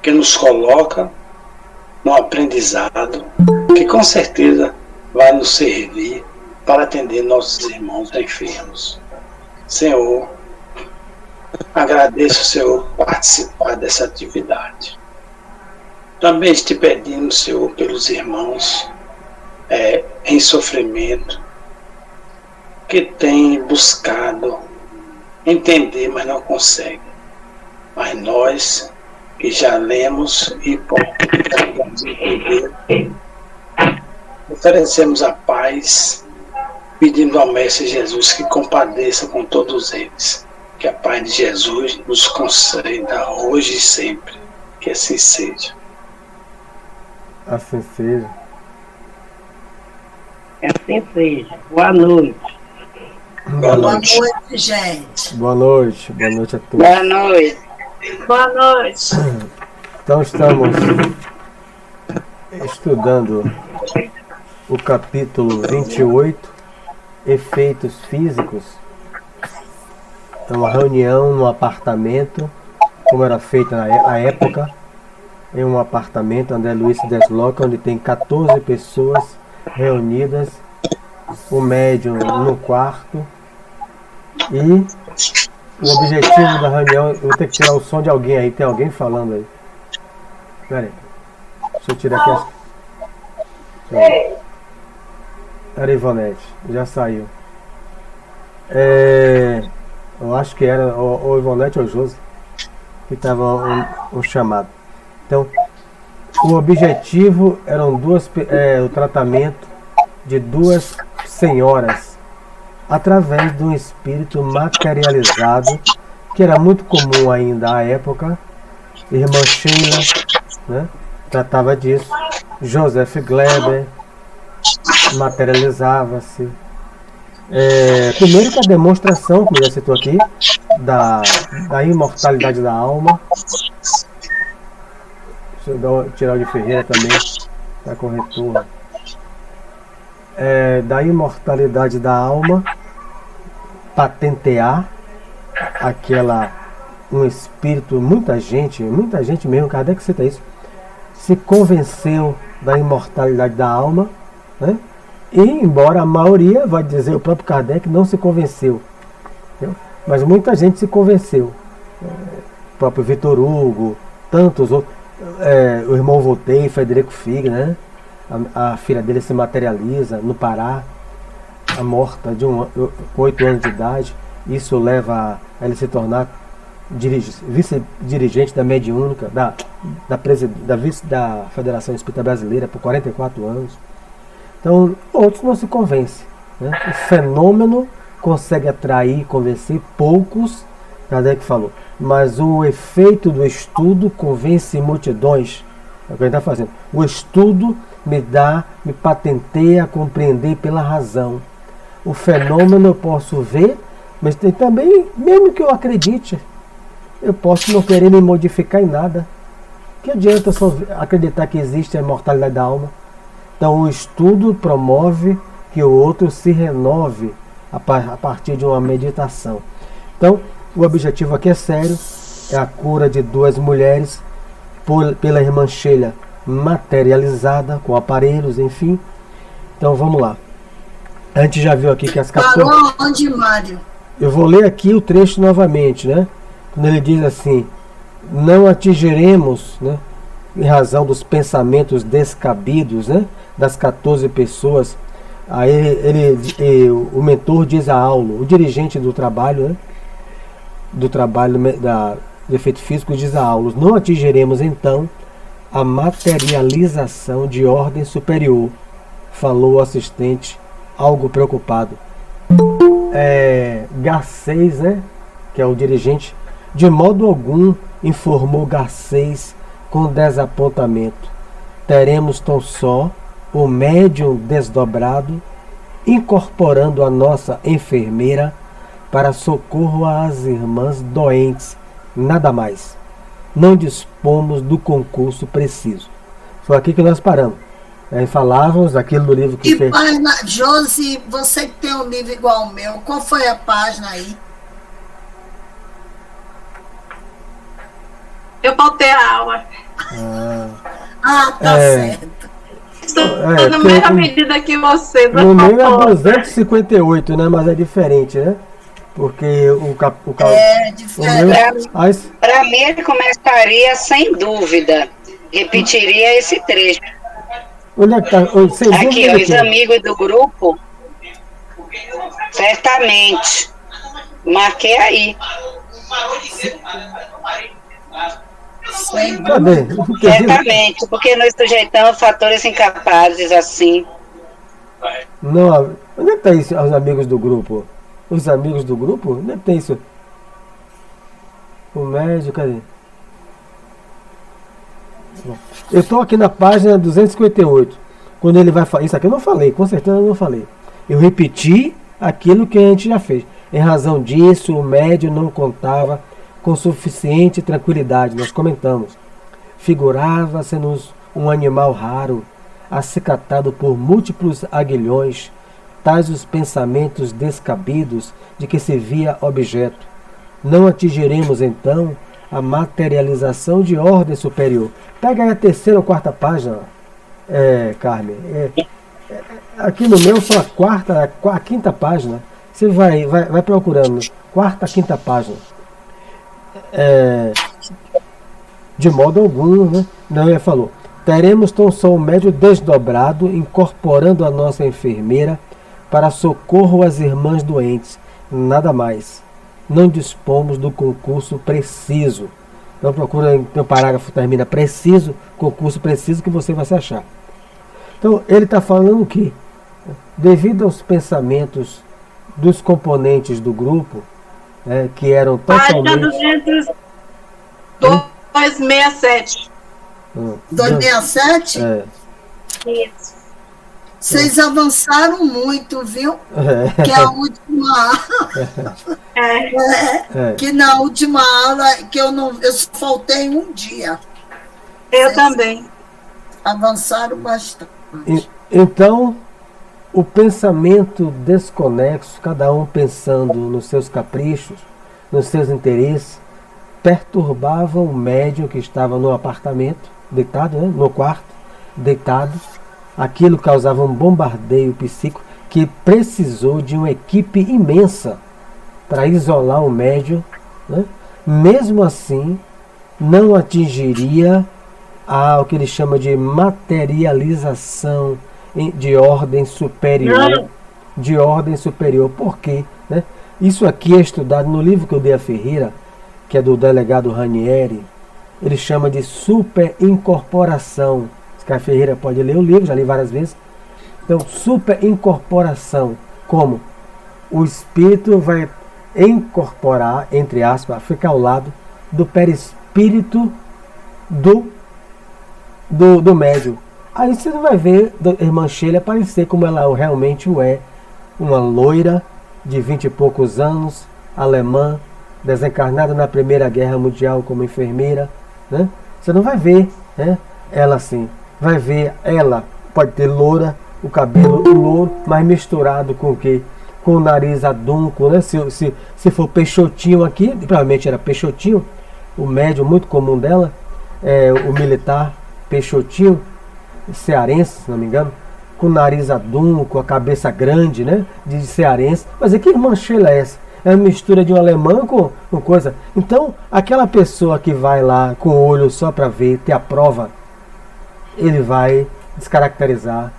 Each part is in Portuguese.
que nos coloca no aprendizado, que com certeza vai nos servir para atender nossos irmãos enfermos. Senhor, agradeço, Senhor, por participar dessa atividade. Também te pedimos, Senhor, pelos irmãos em sofrimento, que têm buscado entender, mas não conseguem. Mas nós, que já lemos e podemos entender, oferecemos a paz, pedindo ao Mestre Jesus que compadeça com todos eles. Que a paz de Jesus nos conceda hoje e sempre. Que assim seja. Assim seja. Que assim seja. Boa noite. Boa noite, gente. Boa noite a todos. Boa noite. Boa noite. Então estamos estudando o capítulo 28, efeitos físicos. É uma reunião no apartamento, como era feita na época, em um apartamento. André Luiz se desloca, onde tem 14 pessoas reunidas, o médium no quarto, e o objetivo da reunião. Eu vou ter que tirar o som de alguém aí, tem alguém falando aí. Pera aí, deixa eu tirar aqui Era Ivonete, já saiu. Eu acho que era o Ivonete ou o Josi que estava um chamado. Então, o objetivo eram o tratamento de duas senhoras através de um espírito materializado, que era muito comum ainda à época. Irmã Sheila, né, tratava disso. Joseph Gleber materializava-se. Primeiro com a demonstração, como já citou aqui, da imortalidade da alma. Deixa eu tirar o de Ferreira também, da corretora. Da imortalidade da alma, patentear um espírito. Muita gente mesmo, Kardec cita isso, se convenceu da imortalidade da alma, né? E embora a maioria, vai dizer o próprio Kardec, não se convenceu, entendeu? Mas muita gente se convenceu. O próprio Vitor Hugo, tantos outros, o irmão Voltaire, Frederico Fig, né? A filha dele se materializa no Pará, a morta com 8 anos de idade. Isso leva a ele se tornar vice-dirigente da mediúnica, da Federação Espírita Brasileira por 44 anos. Então, outros não se convencem, né? O fenômeno consegue atrair e convencer poucos, Kardec falou, mas o efeito do estudo convence multidões. É o que a gente está fazendo. O estudo me patenteia a compreender pela razão. O fenômeno eu posso ver, mas tem também, mesmo que eu acredite, eu posso não querer me modificar em nada. Que adianta só acreditar que existe a imortalidade da alma? Então o estudo promove que o outro se renove a partir de uma meditação. Então o objetivo aqui é sério, é a cura de duas mulheres pela irmã Sheila materializada, com aparelhos, enfim. Então vamos lá. A gente já viu aqui que as 14... Parou onde, Mário? Eu vou ler aqui o trecho novamente, né? Quando ele diz assim: não atingiremos, né, em razão dos pensamentos descabidos, né, das 14 pessoas. Aí o mentor diz a aula, o dirigente do trabalho, né, do efeito físico, diz a aula: não atingiremos então a materialização de ordem superior, falou o assistente, algo preocupado. Garcês, né, que é o dirigente, de modo algum, informou Garcês com desapontamento. Teremos tão só o médium desdobrado, incorporando a nossa enfermeira para socorro às irmãs doentes, nada mais. Não dispomos do concurso preciso. Foi aqui que nós paramos. Falávamos daquilo do livro que fez. Página, Josi, você que tem um livro igual ao meu, qual foi a página aí? Eu botei a aula. Ah, tá É. certo. Estou na porque mesma medida que você, no meu é doutor. 258, né? Mas é diferente, né? Porque É o meu. diferente. As, Para mim, ele começaria sem dúvida. Repetiria esse trecho. onde é que tá? Sem Aqui, dúvida ó, do os quê? amigos do grupo, certamente. Marquei aí. Sem Cadê? dúvida. Não entendi. Certamente, porque nós sujeitamos fatores incapazes assim. Não, onde é que tá isso, os amigos do grupo? Os amigos do grupo? Onde é que tem isso? O médio, cadê? Eu estou aqui na página 258. Quando ele vai falar. Isso aqui eu não falei, com certeza eu não falei. Eu repeti aquilo que a gente já fez. Em razão disso, o médio não contava com suficiente tranquilidade. Nós comentamos. Figurava-se-nos um animal raro, acicatado por múltiplos aguilhões, tais os pensamentos descabidos de que se via objeto. Não atingiremos então a materialização de ordem superior. Pega aí a terceira ou quarta página, Carmen. Aqui no meu só a quinta página. Você vai procurando. Quarta, quinta página. De modo algum, né? Não, ele falou. Teremos tão só o médio desdobrado, incorporando a nossa enfermeira para socorro às irmãs doentes. Nada mais. Não dispomos do concurso preciso. Então procura, tem um parágrafo termina preciso, concurso preciso que você vai se achar. Então ele está falando que, devido aos pensamentos dos componentes do grupo, que eram Página totalmente... 267. 267? Isso. Vocês avançaram muito, viu? Que a última que na última aula que eu só faltei um dia. Eu também. Avançaram bastante. Então, o pensamento desconexo, cada um pensando nos seus caprichos, nos seus interesses, perturbava o médium que estava no apartamento, deitado, né, no quarto, deitado. Aquilo causava um bombardeio psíquico que precisou de uma equipe imensa para isolar o médium, né? Mesmo assim, não atingiria o que ele chama de materialização de ordem superior. De ordem superior. Por quê? Né? Isso aqui é estudado no livro que eu dei a Ferreira, que é do delegado Ranieri. Ele chama de superincorporação. A Ferreira pode ler o livro, já li várias vezes. Então, superincorporação. Como? O espírito vai incorporar, entre aspas, ficar ao lado do perispírito do médium. Aí você vai ver a irmã Sheila aparecer como ela realmente o é. Uma loira de 20 e poucos anos, alemã, desencarnada na Primeira Guerra Mundial como enfermeira. Né? Você não vai ver, né, ela assim. Vai ver ela, pode ter loura, o cabelo louro, mas misturado com o quê? Com o nariz adunco, né? Se for peixotinho aqui, provavelmente era peixotinho, o médium muito comum dela, o militar peixotinho, cearense, se não me engano, com o nariz adunco, a cabeça grande, né? De cearense. Mas que irmã Sheila é essa? É uma mistura de um alemão com coisa. Então, aquela pessoa que vai lá com o olho só para ver, ter a prova, ele vai descaracterizar.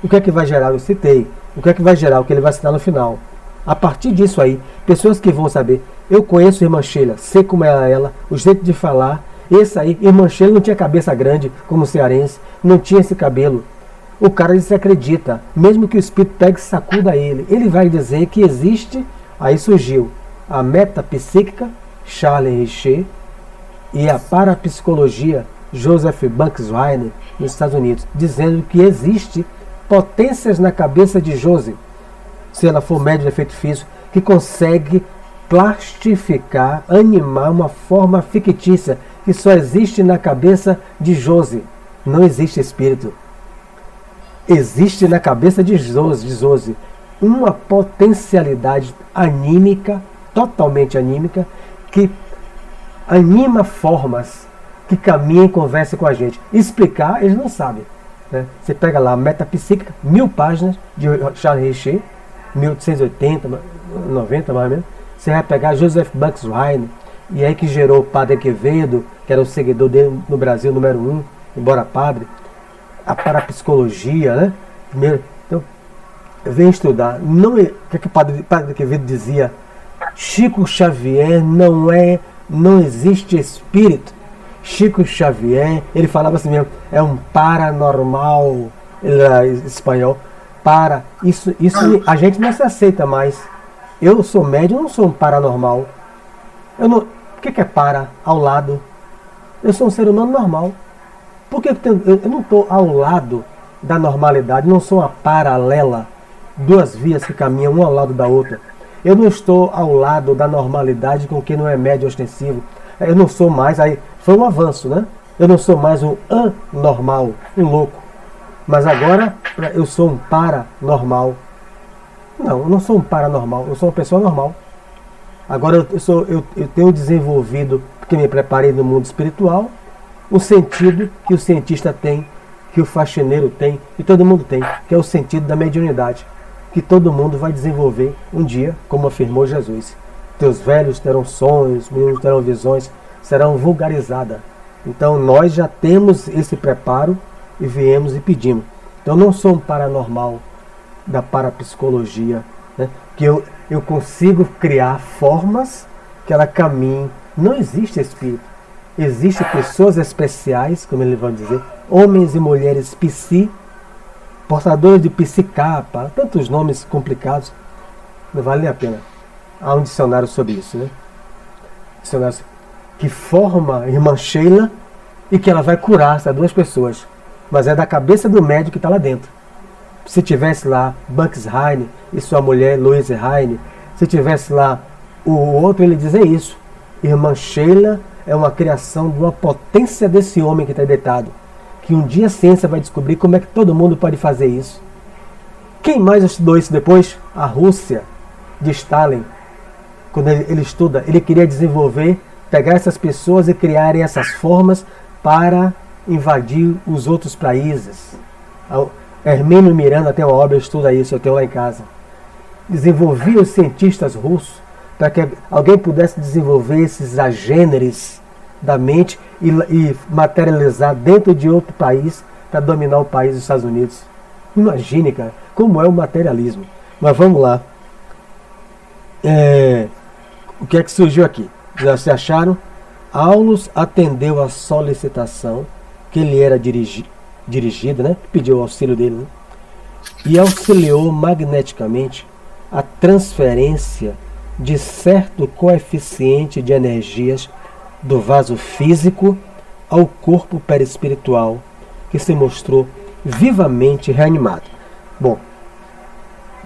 O que é que vai gerar? Eu citei. O que é que vai gerar? O que ele vai citar no final. A partir disso aí, pessoas que vão saber. Eu conheço a irmã Sheila, sei como é ela, o jeito de falar. Esse aí, irmã Sheila não tinha cabeça grande como cearense, não tinha esse cabelo. O cara se acredita, mesmo que o espírito pegue e sacuda ele. Ele vai dizer que existe. Aí surgiu a metapsíquica, Charles Richer, e a parapsicologia, Joseph Banksweiner, nos Estados Unidos, dizendo que existe potências na cabeça de Joseph, se ela for médium de efeito físico, que consegue plastificar, animar uma forma fictícia que só existe na cabeça de Joseph. Não existe espírito. Existe na cabeça de Joseph uma potencialidade anímica, totalmente anímica, que anima formas, que caminha e conversa com a gente. Explicar, eles não sabem. Né? Você pega lá, Metapsíquica, 1000 páginas, de Charles Richer, 1880, 90 mais ou menos. Você vai pegar Joseph Buxwein, e aí que gerou o Padre Quevedo, que era o seguidor dele no Brasil, número 1, embora padre. A parapsicologia, né? Primeiro, então, vem estudar. Não é, o que o Padre Quevedo dizia? Chico Xavier não existe espírito. Chico Xavier, ele falava assim mesmo, é um paranormal, ele era espanhol, isso a gente não se aceita mais. Eu sou médium, não sou um paranormal. O que é para? Ao lado. Eu sou um ser humano normal. Por que eu não estou ao lado da normalidade, não sou uma paralela, duas vias que caminham uma ao lado da outra. Eu não estou ao lado da normalidade com quem não é médio ostensivo. Eu não sou mais, aí foi um avanço, né? Eu não sou mais um anormal, um louco. Mas agora eu sou um paranormal. Não, eu não sou um paranormal, eu sou uma pessoa normal. Agora eu tenho desenvolvido, porque me preparei no mundo espiritual, um sentido que o cientista tem, que o faxineiro tem, que todo mundo tem, que é o sentido da mediunidade, que todo mundo vai desenvolver um dia, como afirmou Jesus. Teus velhos terão sonhos, meninos terão visões, serão vulgarizadas. Então nós já temos esse preparo e viemos e pedimos. Então eu não sou um paranormal da parapsicologia, né? Que eu consigo criar formas que ela caminhe. Não existe espírito. Existem pessoas especiais, como ele vai dizer, homens e mulheres psi, portadores de psicapa, tantos nomes complicados, não vale a pena. Há um dicionário sobre isso, né? Dicionário que forma a irmã Sheila e que ela vai curar essas duas pessoas. Mas é da cabeça do médico que está lá dentro. Se tivesse lá Bucks Heine e sua mulher Louise Heine, se tivesse lá o outro, ele dizer isso. Irmã Sheila é uma criação de uma potência desse homem que está deitado. Que um dia a ciência vai descobrir como é que todo mundo pode fazer isso. Quem mais estudou isso depois? A Rússia, de Stalin. Quando ele estuda, ele queria desenvolver, pegar essas pessoas e criarem essas formas para invadir os outros países. Hermínio Miranda tem uma obra, estuda isso, eu tenho lá em casa. Desenvolvia os cientistas russos para que alguém pudesse desenvolver esses agêneres da mente e materializar dentro de outro país para dominar o país dos Estados Unidos. Imagine, cara, como é o materialismo. Mas vamos lá. O que é que surgiu aqui? Já se acharam? Aulus atendeu a solicitação que lhe era dirigida, né? Pediu o auxílio dele, né? E auxiliou magneticamente a transferência de certo coeficiente de energias do vaso físico ao corpo perispiritual, que se mostrou vivamente reanimado. Bom,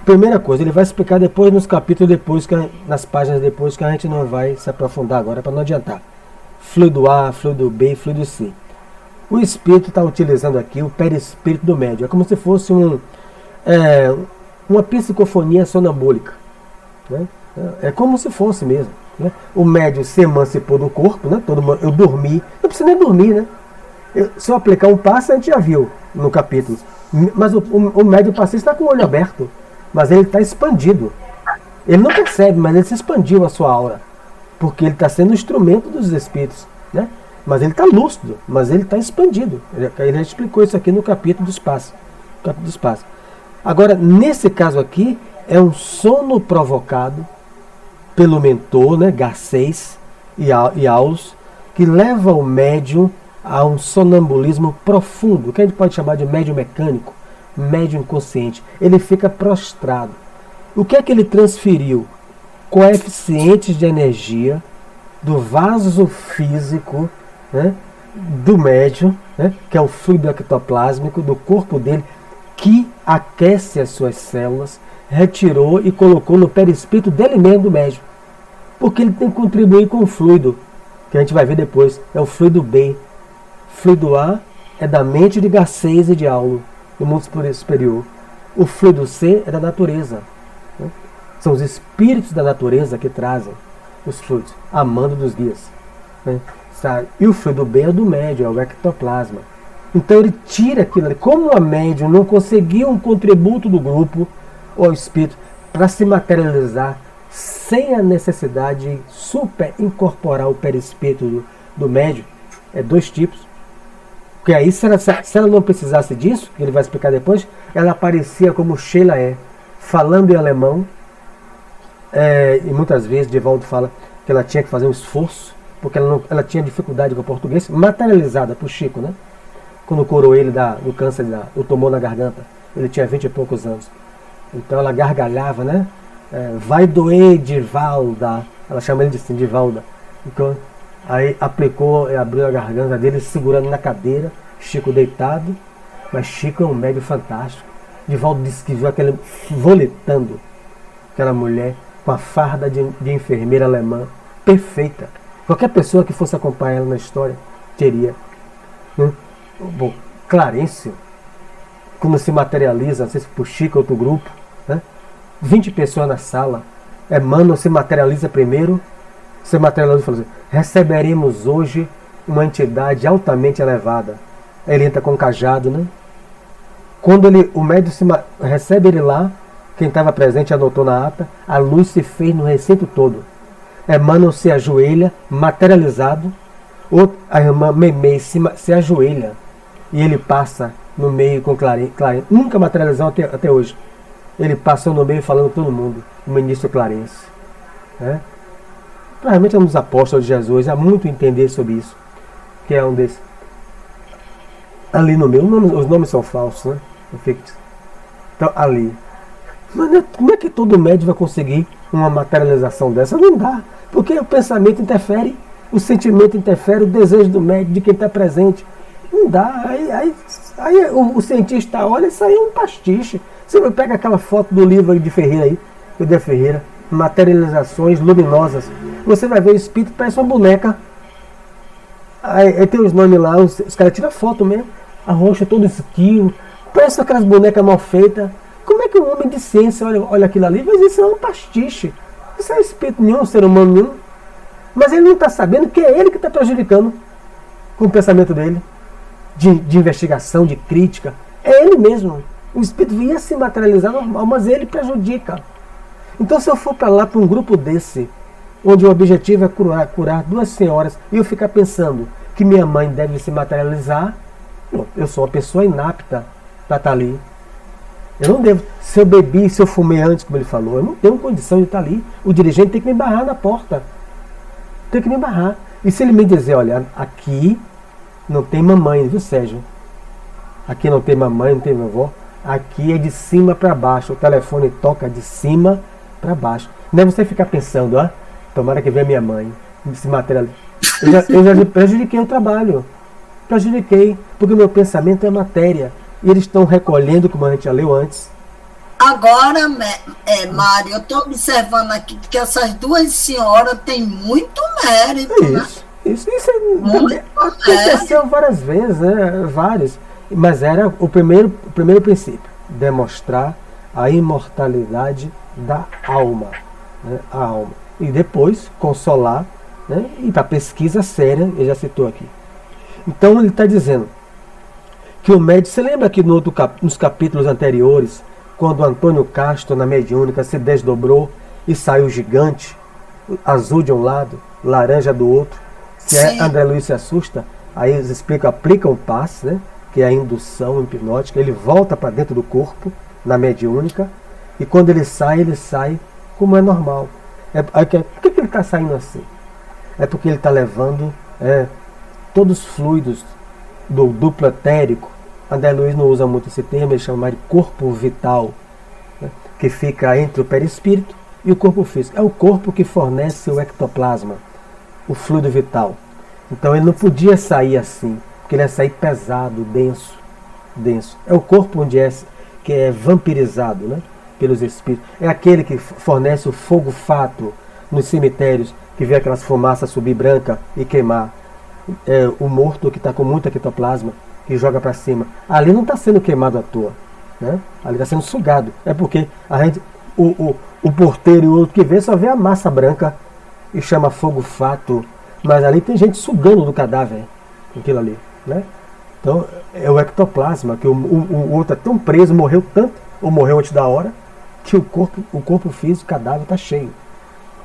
primeira coisa, ele vai explicar depois nos capítulos depois, nas páginas depois, que a gente não vai se aprofundar agora para não adiantar. Fluido A, fluido B, fluido C. O espírito está utilizando aqui o perispírito do médium. É como se fosse uma psicofonia sonambúlica, né? É como se fosse mesmo, né? O médium se emancipou do corpo, né? Eu dormi, não precisa nem dormir, né? Se eu aplicar um passe, a gente já viu no capítulo. Mas o médium passista está com o olho aberto, mas ele está expandido. Ele não percebe, mas ele se expandiu a sua aura, porque ele está sendo um instrumento dos espíritos, né? Mas ele está lúcido, mas ele está expandido. Ele já explicou isso aqui no capítulo do espaço. Agora, nesse caso aqui, é um sono provocado pelo mentor, né, Garcês e Aulus, que leva o médium a um sonambulismo profundo, que a gente pode chamar de médium mecânico, médium inconsciente. Ele fica prostrado. O que é que ele transferiu? Coeficientes de energia do vaso físico, né, do médium, né, que é o fluido ectoplásmico do corpo dele, que aquece as suas células, retirou e colocou no perispírito dele mesmo, do médium. Porque ele tem que contribuir com o fluido, que a gente vai ver depois, é o fluido B. Fluido A é da mente de Garcês e de Aulus, do mundo superior. O fluido C é da natureza, né? São os espíritos da natureza que trazem os fluidos, a mando dos guias, né? sabe? E o fluido B é do médium, é o ectoplasma. Então ele tira aquilo ali. Como a médium não conseguiu um contributo do grupo, ou espírito, para se materializar sem a necessidade de super incorporar o perispírito do médium, é 2 tipos. Porque aí, se ela não precisasse disso, que ele vai explicar depois, ela aparecia como Sheila é, falando em alemão, e muitas vezes Divaldo fala que ela tinha que fazer um esforço, porque ela tinha dificuldade com o português, materializada por Chico, né? Quando curou ele do câncer, do tumor na garganta, ele tinha 20 e poucos anos. Então ela gargalhava, né? Vai doer, Divalda. Ela chama ele de assim, Divalda. Então, aí aplicou e abriu a garganta dele, segurando na cadeira, Chico deitado. Mas Chico é um médium fantástico. Divaldo disse que viu aquele voletando, aquela mulher com a farda de enfermeira alemã, perfeita. Qualquer pessoa que fosse acompanhar ela na história teria. Bom, Clarencio, como se materializa, não sei se por Chico ou outro grupo, né? 20 pessoas na sala. Emmanuel se materializa primeiro, se materializa e fala assim: receberemos hoje uma entidade altamente elevada. Ele entra com um cajado, né? Quando o médium recebe ele lá, quem estava presente anotou na ata, a luz se fez no recinto todo. Emmanuel se ajoelha, materializado, a irmã Memei se ajoelha, e ele passa no meio com Clarence, nunca materializou até hoje. Ele passou no meio falando com todo mundo, o ministro Clarence. Provavelmente é um dos apóstolos de Jesus, há muito a entender sobre isso, que é um desses. Ali no meio, os nomes são falsos, né? Então, ali. Mas como é que todo médium vai conseguir uma materialização dessa? Não dá, porque o pensamento interfere, o sentimento interfere, o desejo do médium, de quem está presente. Não dá. Aí o cientista olha, isso aí é um pastiche. Você pega aquela foto do livro de Ferreira aí, de Ferreira, materializações luminosas. Você vai ver o espírito, parece uma boneca. Aí tem os nomes lá, os caras tiram foto mesmo, arrocha todo esquilo, parece aquelas bonecas mal feitas. Como é que um homem de ciência olha aquilo ali? Mas isso é um pastiche. Isso não é espírito nenhum, ser humano nenhum. Mas ele não está sabendo que é ele que está prejudicando com o pensamento dele. De investigação, de crítica. É ele mesmo. O espírito ia se materializar normal, mas ele prejudica. Então, se eu for para lá, para um grupo desse, onde o objetivo é curar 2 senhoras, e eu ficar pensando que minha mãe deve se materializar, eu sou uma pessoa inapta para estar ali. Eu não devo. Se eu bebi, se eu fumei antes, como ele falou, eu não tenho condição de estar ali. O dirigente tem que me barrar na porta. Tem que me barrar. E se ele me dizer, olha, aqui não tem mamãe, viu, Sérgio? Aqui não tem mamãe, não tem vovó. Aqui é de cima para baixo. O telefone toca de cima para baixo. Não é você ficar pensando, tomara que venha minha mãe. Se materializa. Eu já prejudiquei o trabalho. Prejudiquei. Porque o meu pensamento é matéria. E eles estão recolhendo, como a gente já leu antes. Agora, Mário, eu estou observando aqui que essas 2 senhoras têm muito mérito, né? Isso aconteceu várias vezes, né? Vários. Mas era o primeiro princípio, demonstrar a imortalidade da alma, né? A alma. E depois consolar, né? E para pesquisa séria, ele já citou aqui. Então ele está dizendo que o médium, você lembra que nos capítulos anteriores, quando Antônio Castro na mediúnica se desdobrou e saiu gigante, azul de um lado, laranja do outro, se André Luiz se assusta, aí eles explicam, aplicam o passe, né? Que é a indução hipnótica, ele volta para dentro do corpo, na mediúnica, e quando ele sai como é normal. Por que ele está saindo assim? É porque ele está levando todos os fluidos do duplo etérico. André Luiz não usa muito esse termo, ele chama de corpo vital, né, que fica entre o perispírito e o corpo físico. É o corpo que fornece o ectoplasma, o fluido vital. Então ele não podia sair assim, porque ele ia sair pesado, denso. É o corpo que é vampirizado, né, pelos espíritos. É aquele que fornece o fogo fato nos cemitérios, que vê aquelas fumaças subir branca e queimar. É o morto que está com muito ectoplasma, que joga para cima. Ali não está sendo queimado à toa, né? Ali está sendo sugado. É porque o porteiro e o outro que vê só vê a massa branca e chama fogo fato. Mas ali tem gente sugando do cadáver, aquilo ali, né? Então é o ectoplasma, que o outro é tão preso, morreu tanto, ou morreu antes da hora, que o corpo físico, o cadáver está cheio.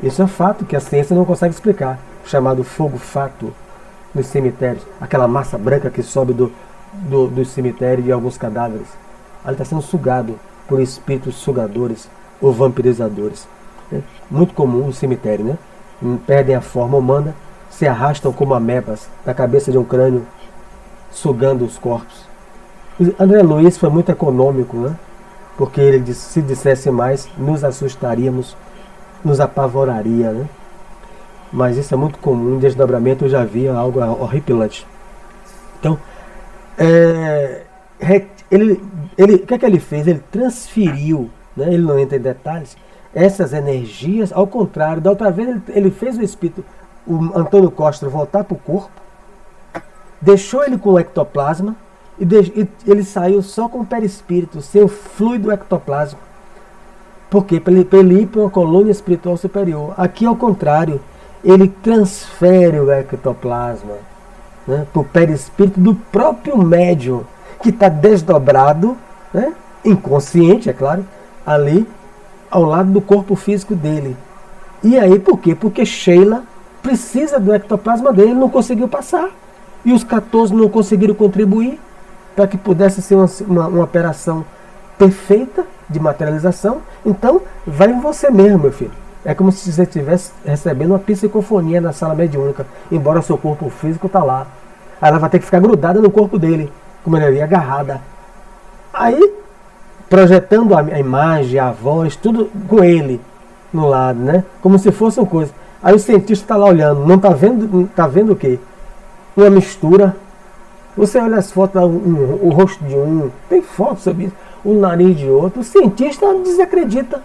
Isso é fato que a ciência não consegue explicar, chamado fogo-fato nos cemitérios, aquela massa branca que sobe dos cemitérios e alguns cadáveres. Ali está sendo sugado por espíritos sugadores ou vampirizadores. É muito comum no cemitério, né? Perdem a forma humana, se arrastam como amebas da cabeça de um crânio, sugando os corpos. André Luiz foi muito econômico, né? Porque ele disse, se dissesse mais, nos assustaríamos, nos apavoraria, né? Mas isso é muito comum, em desdobramento eu já vi algo horripilante. Então, o que é que ele fez? Ele transferiu, né? Ele não entra em detalhes, essas energias, ao contrário, da outra vez ele fez o espírito, o Antônio Costa, voltar para o corpo, deixou ele com o ectoplasma, e ele saiu só com o perispírito, sem o fluido ectoplasma. Por quê? Para ele ir para uma colônia espiritual superior. Aqui, ao contrário, ele transfere o ectoplasma, né, para o perispírito do próprio médium, que está desdobrado, né, inconsciente, é claro, ali ao lado do corpo físico dele. E aí, por quê? Porque Sheila precisa do ectoplasma dele, não conseguiu passar. E os 14 não conseguiram contribuir para que pudesse ser uma operação perfeita de materialização. Então, vai em você mesmo, meu filho. É como se você estivesse recebendo uma psicofonia na sala mediúnica, embora o seu corpo físico está lá. Aí ela vai ter que ficar grudada no corpo dele, como ele ali, agarrada. Aí, projetando a imagem, a voz, tudo com ele no lado, né? Como se fosse uma coisa. Aí o cientista está lá olhando, não está vendo o quê? Uma mistura. Você olha as fotos, o rosto de um, tem fotos sobre isso, o nariz de outro. O cientista desacredita.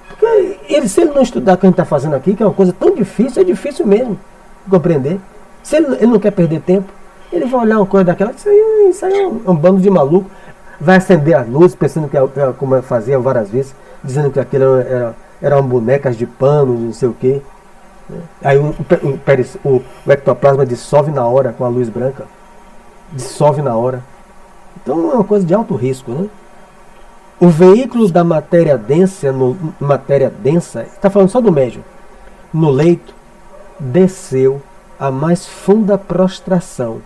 Porque se ele não estudar o que a gente está fazendo aqui, que é uma coisa tão difícil, é difícil mesmo de compreender. Se ele não quer perder tempo, ele vai olhar uma coisa daquela, isso aí é um bando de maluco. Vai acender as luzes, pensando que como eu fazia várias vezes, dizendo que aquilo eram bonecas de pano, não sei o quê. Aí o ectoplasma dissolve na hora com a luz branca. Dissolve na hora. Então é uma coisa de alto risco, né? O veículo da matéria densa, está falando só do médium, no leito, desceu a mais funda prostração,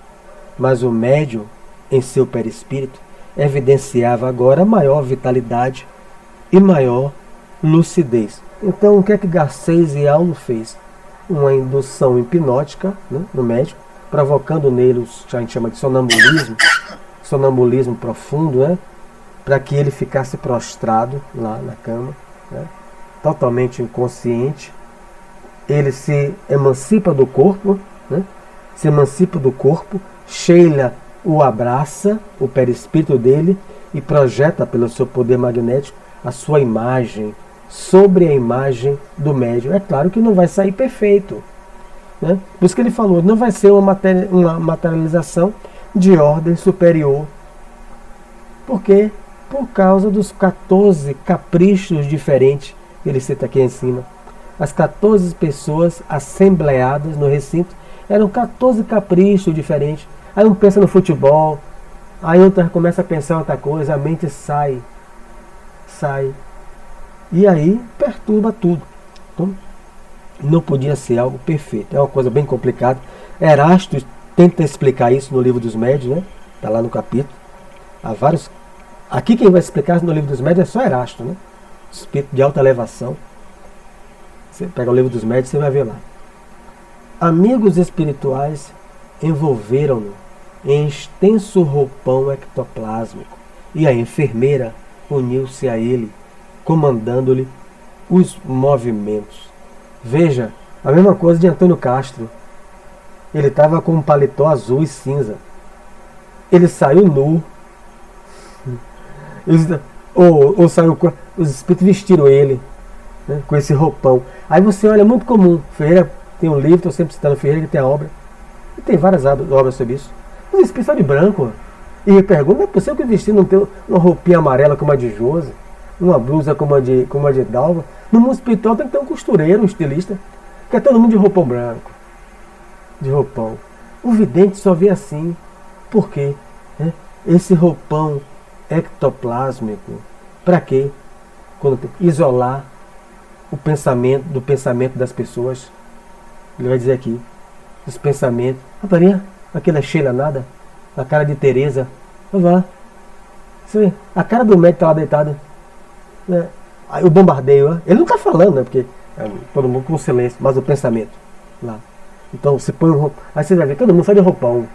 mas o médium, em seu perispírito, evidenciava agora maior vitalidade e maior lucidez. Então o que é que Garcês e Aulo fez? Uma indução hipnótica, né, no médium, provocando nele o que a gente chama de sonambulismo profundo, né, para que ele ficasse prostrado lá na cama, né, totalmente inconsciente. Ele se emancipa do corpo, né, Sheila o abraça, o perispírito dele, e projeta pelo seu poder magnético a sua imagem sobre a imagem do médium. É claro que não vai sair perfeito, né? Por isso que ele falou, não vai ser uma materialização de ordem superior. Por quê? Por causa dos 14 caprichos diferentes que ele cita aqui em cima. As 14 pessoas assembleadas no recinto eram 14 caprichos diferentes. Aí um pensa no futebol, aí outro começa a pensar em outra coisa, a mente sai. E aí perturba tudo. Então, não podia ser algo perfeito. É uma coisa bem complicada. Erasto tenta explicar isso no livro dos médiuns, né? Está lá no capítulo. Há vários. Aqui quem vai explicar no livro dos médiuns é só Erasto, né? Espírito de alta elevação. Você pega o livro dos médiuns, você vai ver lá. Amigos espirituais envolveram-no em extenso roupão ectoplásmico, e a enfermeira uniu-se a ele, comandando-lhe os movimentos. Veja, a mesma coisa de Antônio Castro. Ele estava com um paletó azul e cinza. Ele saiu nu. Ou saiu, os espíritos vestiram ele, né, com esse roupão. Aí você olha, muito comum. Ferreira tem um livro, estou sempre citando Ferreira, que tem a obra. E tem várias obras sobre isso. Os espíritos são de branco. E eu pergunto, não é possível que o vestido não tenha uma roupinha amarela como a de Josi, uma blusa como a de Dalva. No mundo espiritual tem que ter um costureiro, um estilista, que é todo mundo de roupão branco. de roupão. O vidente só vê assim. Por quê? Esse roupão ectoplásmico, para quê? Isolar o pensamento do pensamento das pessoas. Ele vai dizer aqui, os pensamentos. Maria, aquela Sheila nada, a cara de Teresa, vá. A cara do médico está lá deitado. Aí o bombardeio, ele não está falando, né? Porque todo mundo com silêncio, mas o pensamento lá. Então você põe um roupão, aí você vai ver, todo mundo sai de roupão.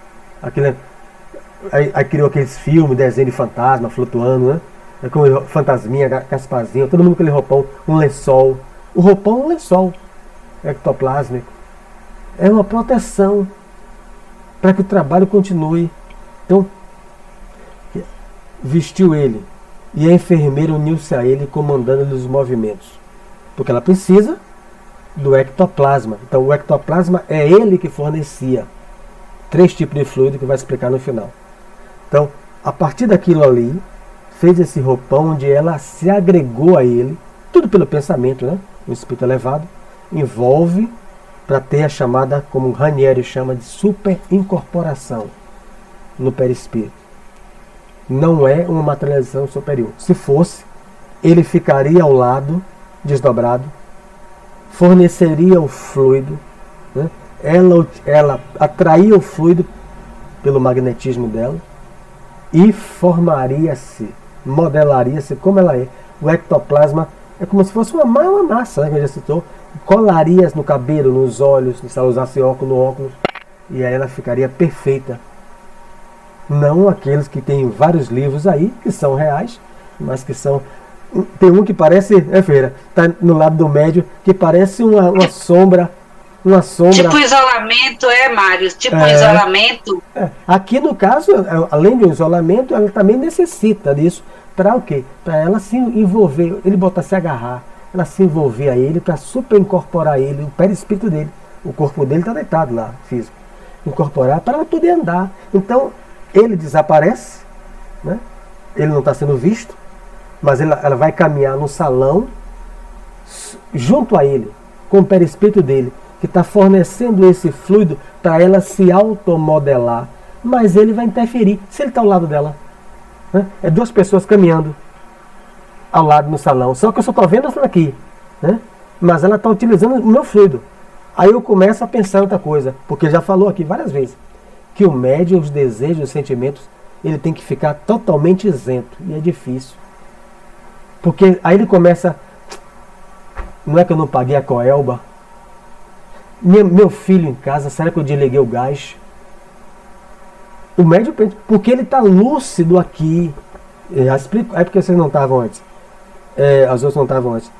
Aí criou aqueles filmes, desenho de fantasma flutuando, né? Com fantasminha, Gasparzinho, todo mundo com aquele roupão, um lençol. O roupão é um lençol ectoplásmico. É uma proteção para que o trabalho continue. Então, vestiu ele e a enfermeira uniu-se a ele, comandando-lhe os movimentos. Porque ela precisa do ectoplasma. Então, o ectoplasma é ele que fornecia 3 tipos de fluido que vai explicar no final. Então, a partir daquilo ali, fez esse roupão onde ela se agregou a ele, tudo pelo pensamento, né? O espírito elevado, envolve para ter a chamada, como Ranieri chama, de superincorporação no perispírito. Não é uma materialização superior. Se fosse, ele ficaria ao lado, desdobrado, forneceria o fluido, né? Ela atraía o fluido pelo magnetismo dela e formaria-se, modelaria-se como ela é. O ectoplasma é como se fosse uma massa, né, que a gente já citou, colaria no cabelo, nos olhos, se ela usasse óculos no óculos, e aí ela ficaria perfeita. Não aqueles que têm vários livros aí, que são reais, mas que são... Tem um que parece, Feira, tá no lado do médio, que parece uma sombra. Tipo isolamento, Mário? Tipo isolamento. Aqui no caso, além do isolamento, ela também necessita disso. Para o quê? Para ela se envolver, ele botar se agarrar, ela se envolver a ele, para superincorporar ele, o perispírito dele. O corpo dele está deitado lá, físico. Incorporar para ela poder andar. Então, ele desaparece, né? Ele não está sendo visto, mas ela vai caminhar no salão junto a ele, com o perispírito dele, que está fornecendo esse fluido para ela se automodelar. Mas ele vai interferir, se ele está ao lado dela. Né? É 2 pessoas caminhando ao lado no salão, só que eu só estou vendo essa daqui, né? Mas ela está utilizando o meu fluido. Aí eu começo a pensar em outra coisa, porque já falou aqui várias vezes, que o médium, os desejos, os sentimentos, ele tem que ficar totalmente isento, e é difícil. Porque aí ele começa, não é que eu não paguei a coelba? Meu filho em casa, será que eu desliguei o gás? O médium pensa, porque ele está lúcido aqui. Já explico, é porque vocês não estavam antes. As outras não estavam antes.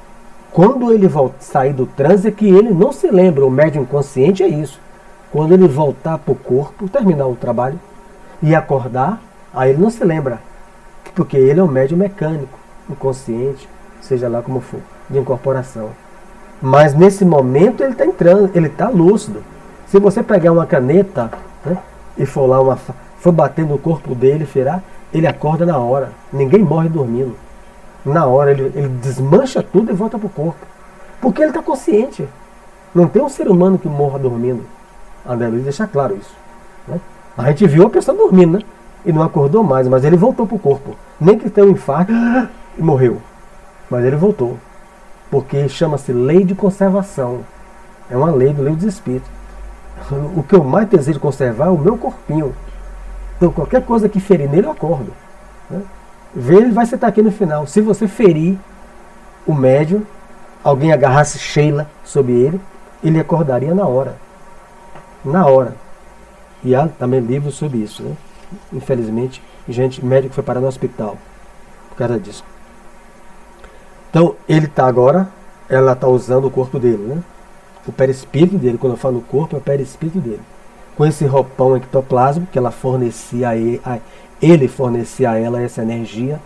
Quando ele sair do transe é que ele não se lembra. O médium inconsciente é isso. Quando ele voltar para o corpo, terminar o trabalho e acordar, aí ele não se lembra. Porque ele é um médium mecânico, inconsciente, seja lá como for, de incorporação. Mas nesse momento ele está entrando, ele está lúcido. Se você pegar uma caneta, né, e for lá, for bater no corpo dele, ele acorda na hora. Ninguém morre dormindo. Na hora ele desmancha tudo e volta para o corpo. Porque ele está consciente. Não tem um ser humano que morra dormindo. André Luiz deixa claro isso. Né? A gente viu a pessoa dormindo, né? E não acordou mais, mas ele voltou para o corpo. Nem que tenha um infarto e morreu. Mas ele voltou. Porque chama-se lei de conservação. É uma lei do livro dos espíritos. O que eu mais desejo conservar é o meu corpinho. Então qualquer coisa que ferir nele eu acordo. Né? Ele vai citar aqui no final. Se você ferir o médium, alguém agarrasse Sheila sobre ele acordaria na hora. Na hora. E há também livros sobre isso. Né? Infelizmente, médico foi parar no hospital por causa disso. Então, ele está agora, ela está usando o corpo dele, né? O perispírito dele, quando eu falo corpo, é o perispírito dele. Com esse roupão ectoplásmico que ela fornecia ele fornecia a ela essa energia,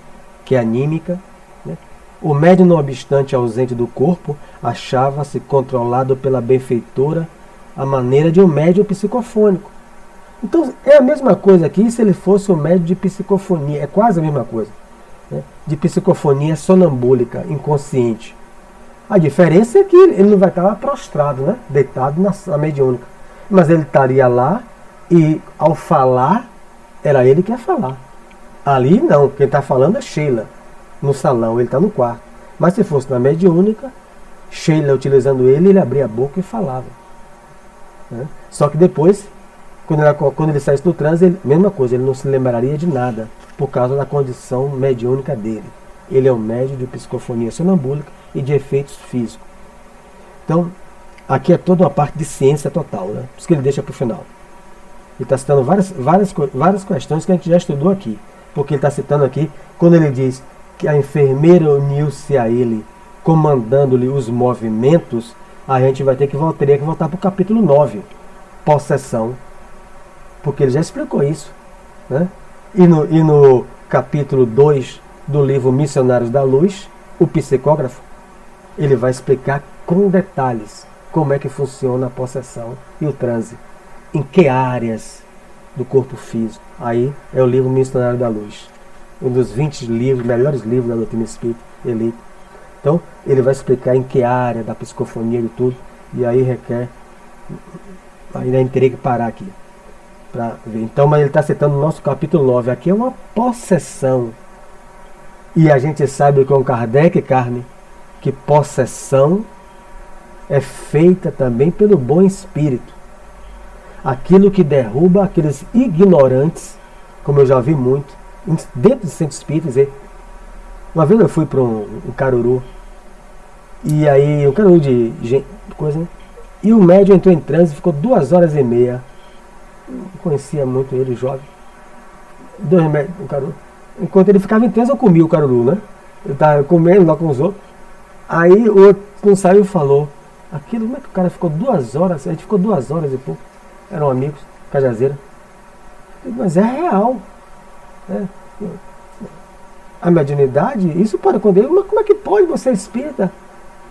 que é anímica. Né? O médium, não obstante ausente do corpo, achava-se controlado pela benfeitora à maneira de um médium psicofônico. Então, é a mesma coisa aqui se ele fosse um médium de psicofonia, é quase a mesma coisa. Né? De psicofonia sonambúlica, inconsciente. A diferença é que ele não vai estar prostrado, né? Deitado na mediúnica. Mas ele estaria lá e, ao falar, era ele que ia falar. Ali não, quem está falando é Sheila, no salão, ele está no quarto. Mas se fosse na mediúnica, Sheila utilizando ele abria a boca e falava. Né? Só que depois, quando ele saísse do transe, mesma coisa, ele não se lembraria de nada, por causa da condição mediúnica dele. Ele é um médium de psicofonia sonambúlica e de efeitos físicos. Então, aqui é toda uma parte de ciência total, né? Por isso que ele deixa para o final. Ele está citando várias questões que a gente já estudou aqui. Porque ele está citando aqui, quando ele diz que a enfermeira uniu-se a ele, comandando-lhe os movimentos, a gente vai teria que voltar para o capítulo 9, possessão. Porque ele já explicou isso. Né? E no capítulo 2 do livro Missionários da Luz, o psicógrafo, ele vai explicar com detalhes como é que funciona a possessão e o transe. Em que áreas do corpo físico. Aí é o livro Missionário da Luz. Um dos 20 melhores livros da doutrina espírita, elite. Então, ele vai explicar em que área da psicofonia e tudo. E aí requer... Ainda teria que parar aqui para ver. Então, mas ele está citando o nosso capítulo 9. Aqui é uma possessão. E a gente sabe com Kardec, Carmen, que possessão é feita também pelo bom espírito. Aquilo que derruba aqueles ignorantes, como eu já vi muito, dentro do centro espírita, dizer, uma vez eu fui para um Caruru, e aí, um Caruru de coisa, né? E o médium entrou em transe, ficou 2h30, não conhecia muito ele, jovem, um Caruru. Enquanto ele ficava em transe, eu comia o Caruru, né? Eu estava comendo lá com os outros, aí o outro não saiu e falou, aquilo, como é que o cara ficou 2 horas, a gente ficou 2 horas e pouco, eram amigos, Cajazeira. Mas é real. Né? A mediunidade, isso pode acontecer. Mas como é que pode você espírita?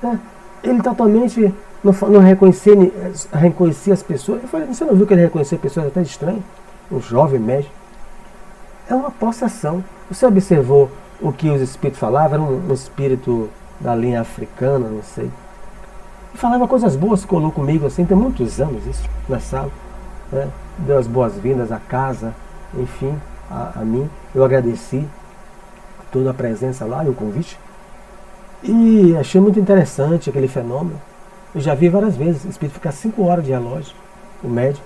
Né? Ele totalmente não reconhecia as pessoas. Eu falei, você não viu que ele reconhecia pessoas até estranhas? Um jovem médico. É uma possessão. Você observou o que os espíritos falavam? Era um espírito da linha africana, não sei. E falava coisas boas, colou comigo assim, tem muitos anos isso, na sala. Né? Deu as boas-vindas à casa, enfim, a mim. Eu agradeci toda a presença lá e o convite. E achei muito interessante aquele fenômeno. Eu já vi várias vezes o espírito ficar 5 horas de relógio, o médium.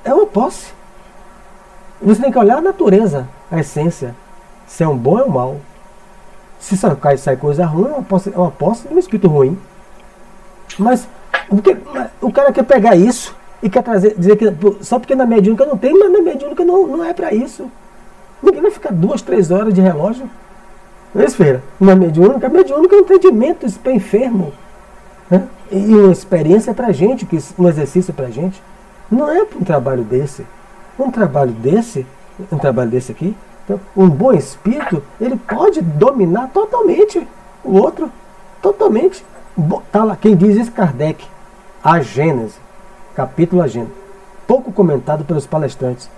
É uma posse. Você tem que olhar a natureza, a essência. Se é um bom ou um mal. Se sai coisa ruim, é uma posse de um espírito ruim. Mas o cara quer pegar isso e quer dizer que só porque na mediúnica não tem, mas na mediúnica não é para isso. Ninguém vai ficar 2, 3 horas de relógio. Não é isso, Feira? Na mediúnica, a mediúnica é um entendimento para enfermo. Né? E uma experiência para a gente, um exercício para a gente. Não é para um trabalho desse. Um trabalho desse aqui, então, um bom espírito, ele pode dominar totalmente o outro. Totalmente. Tá lá, quem diz isso? Kardec. A Gênese. Capítulo A Gênese. Pouco comentado pelos palestrantes.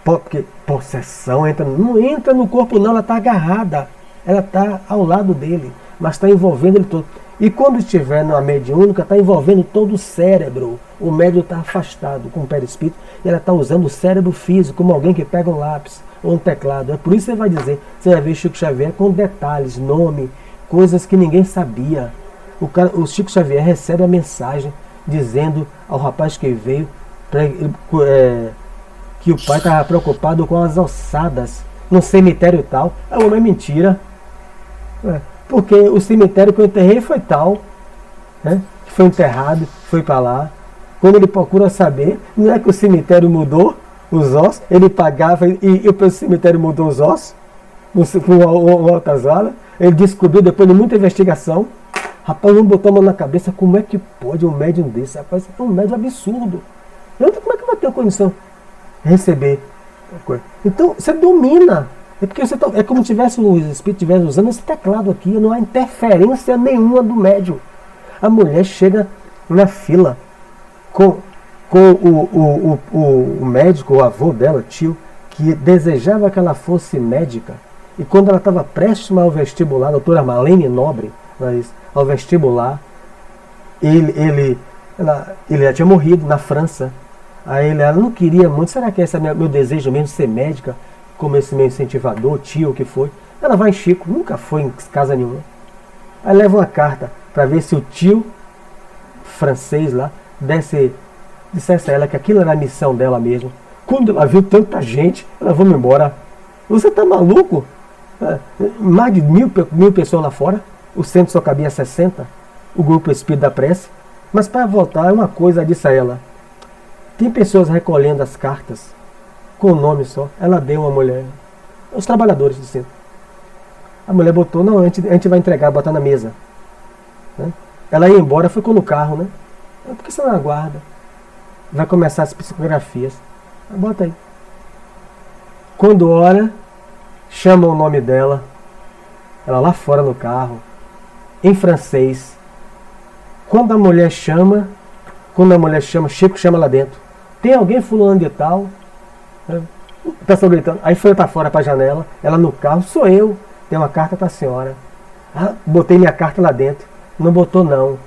Porque possessão não entra no corpo não, ela está agarrada. Ela está ao lado dele. Mas está envolvendo ele todo. E quando estiver na mediúnica, está envolvendo todo o cérebro. O médium está afastado com o perispírito. E ela está usando o cérebro físico, como alguém que pega um lápis ou um teclado. É por isso que você vai ver Chico Xavier com detalhes, nome, coisas que ninguém sabia. O Chico Xavier recebe a mensagem dizendo ao rapaz que veio que o pai estava preocupado com as ossadas no cemitério tal. É uma mentira. Porque o cemitério que eu enterrei foi tal. Né? Foi enterrado, foi para lá. Quando ele procura saber, não é que o cemitério mudou os ossos, ele pagava e o cemitério mudou os ossos, com outras valas. Ele descobriu depois de muita investigação. Rapaz, não botou a mão na cabeça, como é que pode um médium desse? Rapaz, é um médium absurdo. Como é que vai ter a condição de receber? Então, você domina. É porque é como se tivesse o espírito estivesse usando esse teclado aqui, não há interferência nenhuma do médium. A mulher chega na fila com o médico, o avô dela, tio, que desejava que ela fosse médica. E quando ela estava prestes ao vestibular, a doutora Marlene Nobre, ao vestibular, ele Ele já tinha morrido na França. Aí ela não queria muito. Será que esse é meu desejo mesmo, ser médica? Como esse meu incentivador, tio, o que foi? Ela vai em Chico, nunca foi em casa nenhuma. Aí leva uma carta para ver se o tio francês lá dissesse a ela que aquilo era a missão dela mesmo. Quando ela viu tanta gente, ela: vamos embora. Você tá maluco? Mais de mil pessoas lá fora. O centro só cabia 60. O grupo Espírito da Prece. Mas para voltar, uma coisa, disse a ela: tem pessoas recolhendo as cartas com o nome só. Ela deu uma mulher, os trabalhadores do centro. A mulher botou: não, a gente vai entregar, botar na mesa, né? Ela ia embora, ficou no carro, né? Por que você não aguarda? Vai começar as psicografias. Bota aí. Quando olha, chama o nome dela, ela lá fora no carro, em francês. Quando a mulher chama, Chico chama lá dentro: tem alguém fulano de tal? O pessoal gritando. Aí foi para fora, para a janela, ela no carro: sou eu, tem uma carta para a senhora. Botei minha carta lá dentro. Não botou não.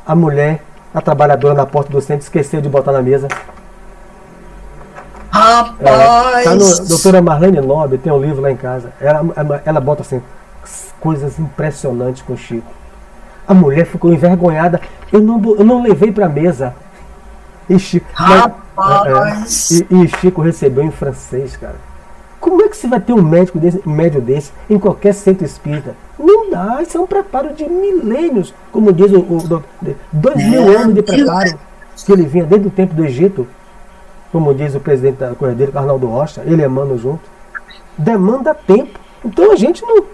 A mulher, a trabalhadora na porta do centro, esqueceu de botar na mesa. Rapaz! Tá no Doutora Marlene Nobre, tem um livro lá em casa. Ela bota assim, coisas impressionantes com o Chico. A mulher ficou envergonhada. Eu não levei para a mesa. E Chico, e Chico recebeu em francês, cara. Como é que você vai ter um médio desse em qualquer centro espírita? Não dá, isso é um preparo de milênios, como diz o 2000 anos de preparo, que ele vinha desde o tempo do Egito, como diz o presidente da Corredeira, Arnaldo Rocha, ele e Emmanuel junto. Demanda tempo. Então a gente não...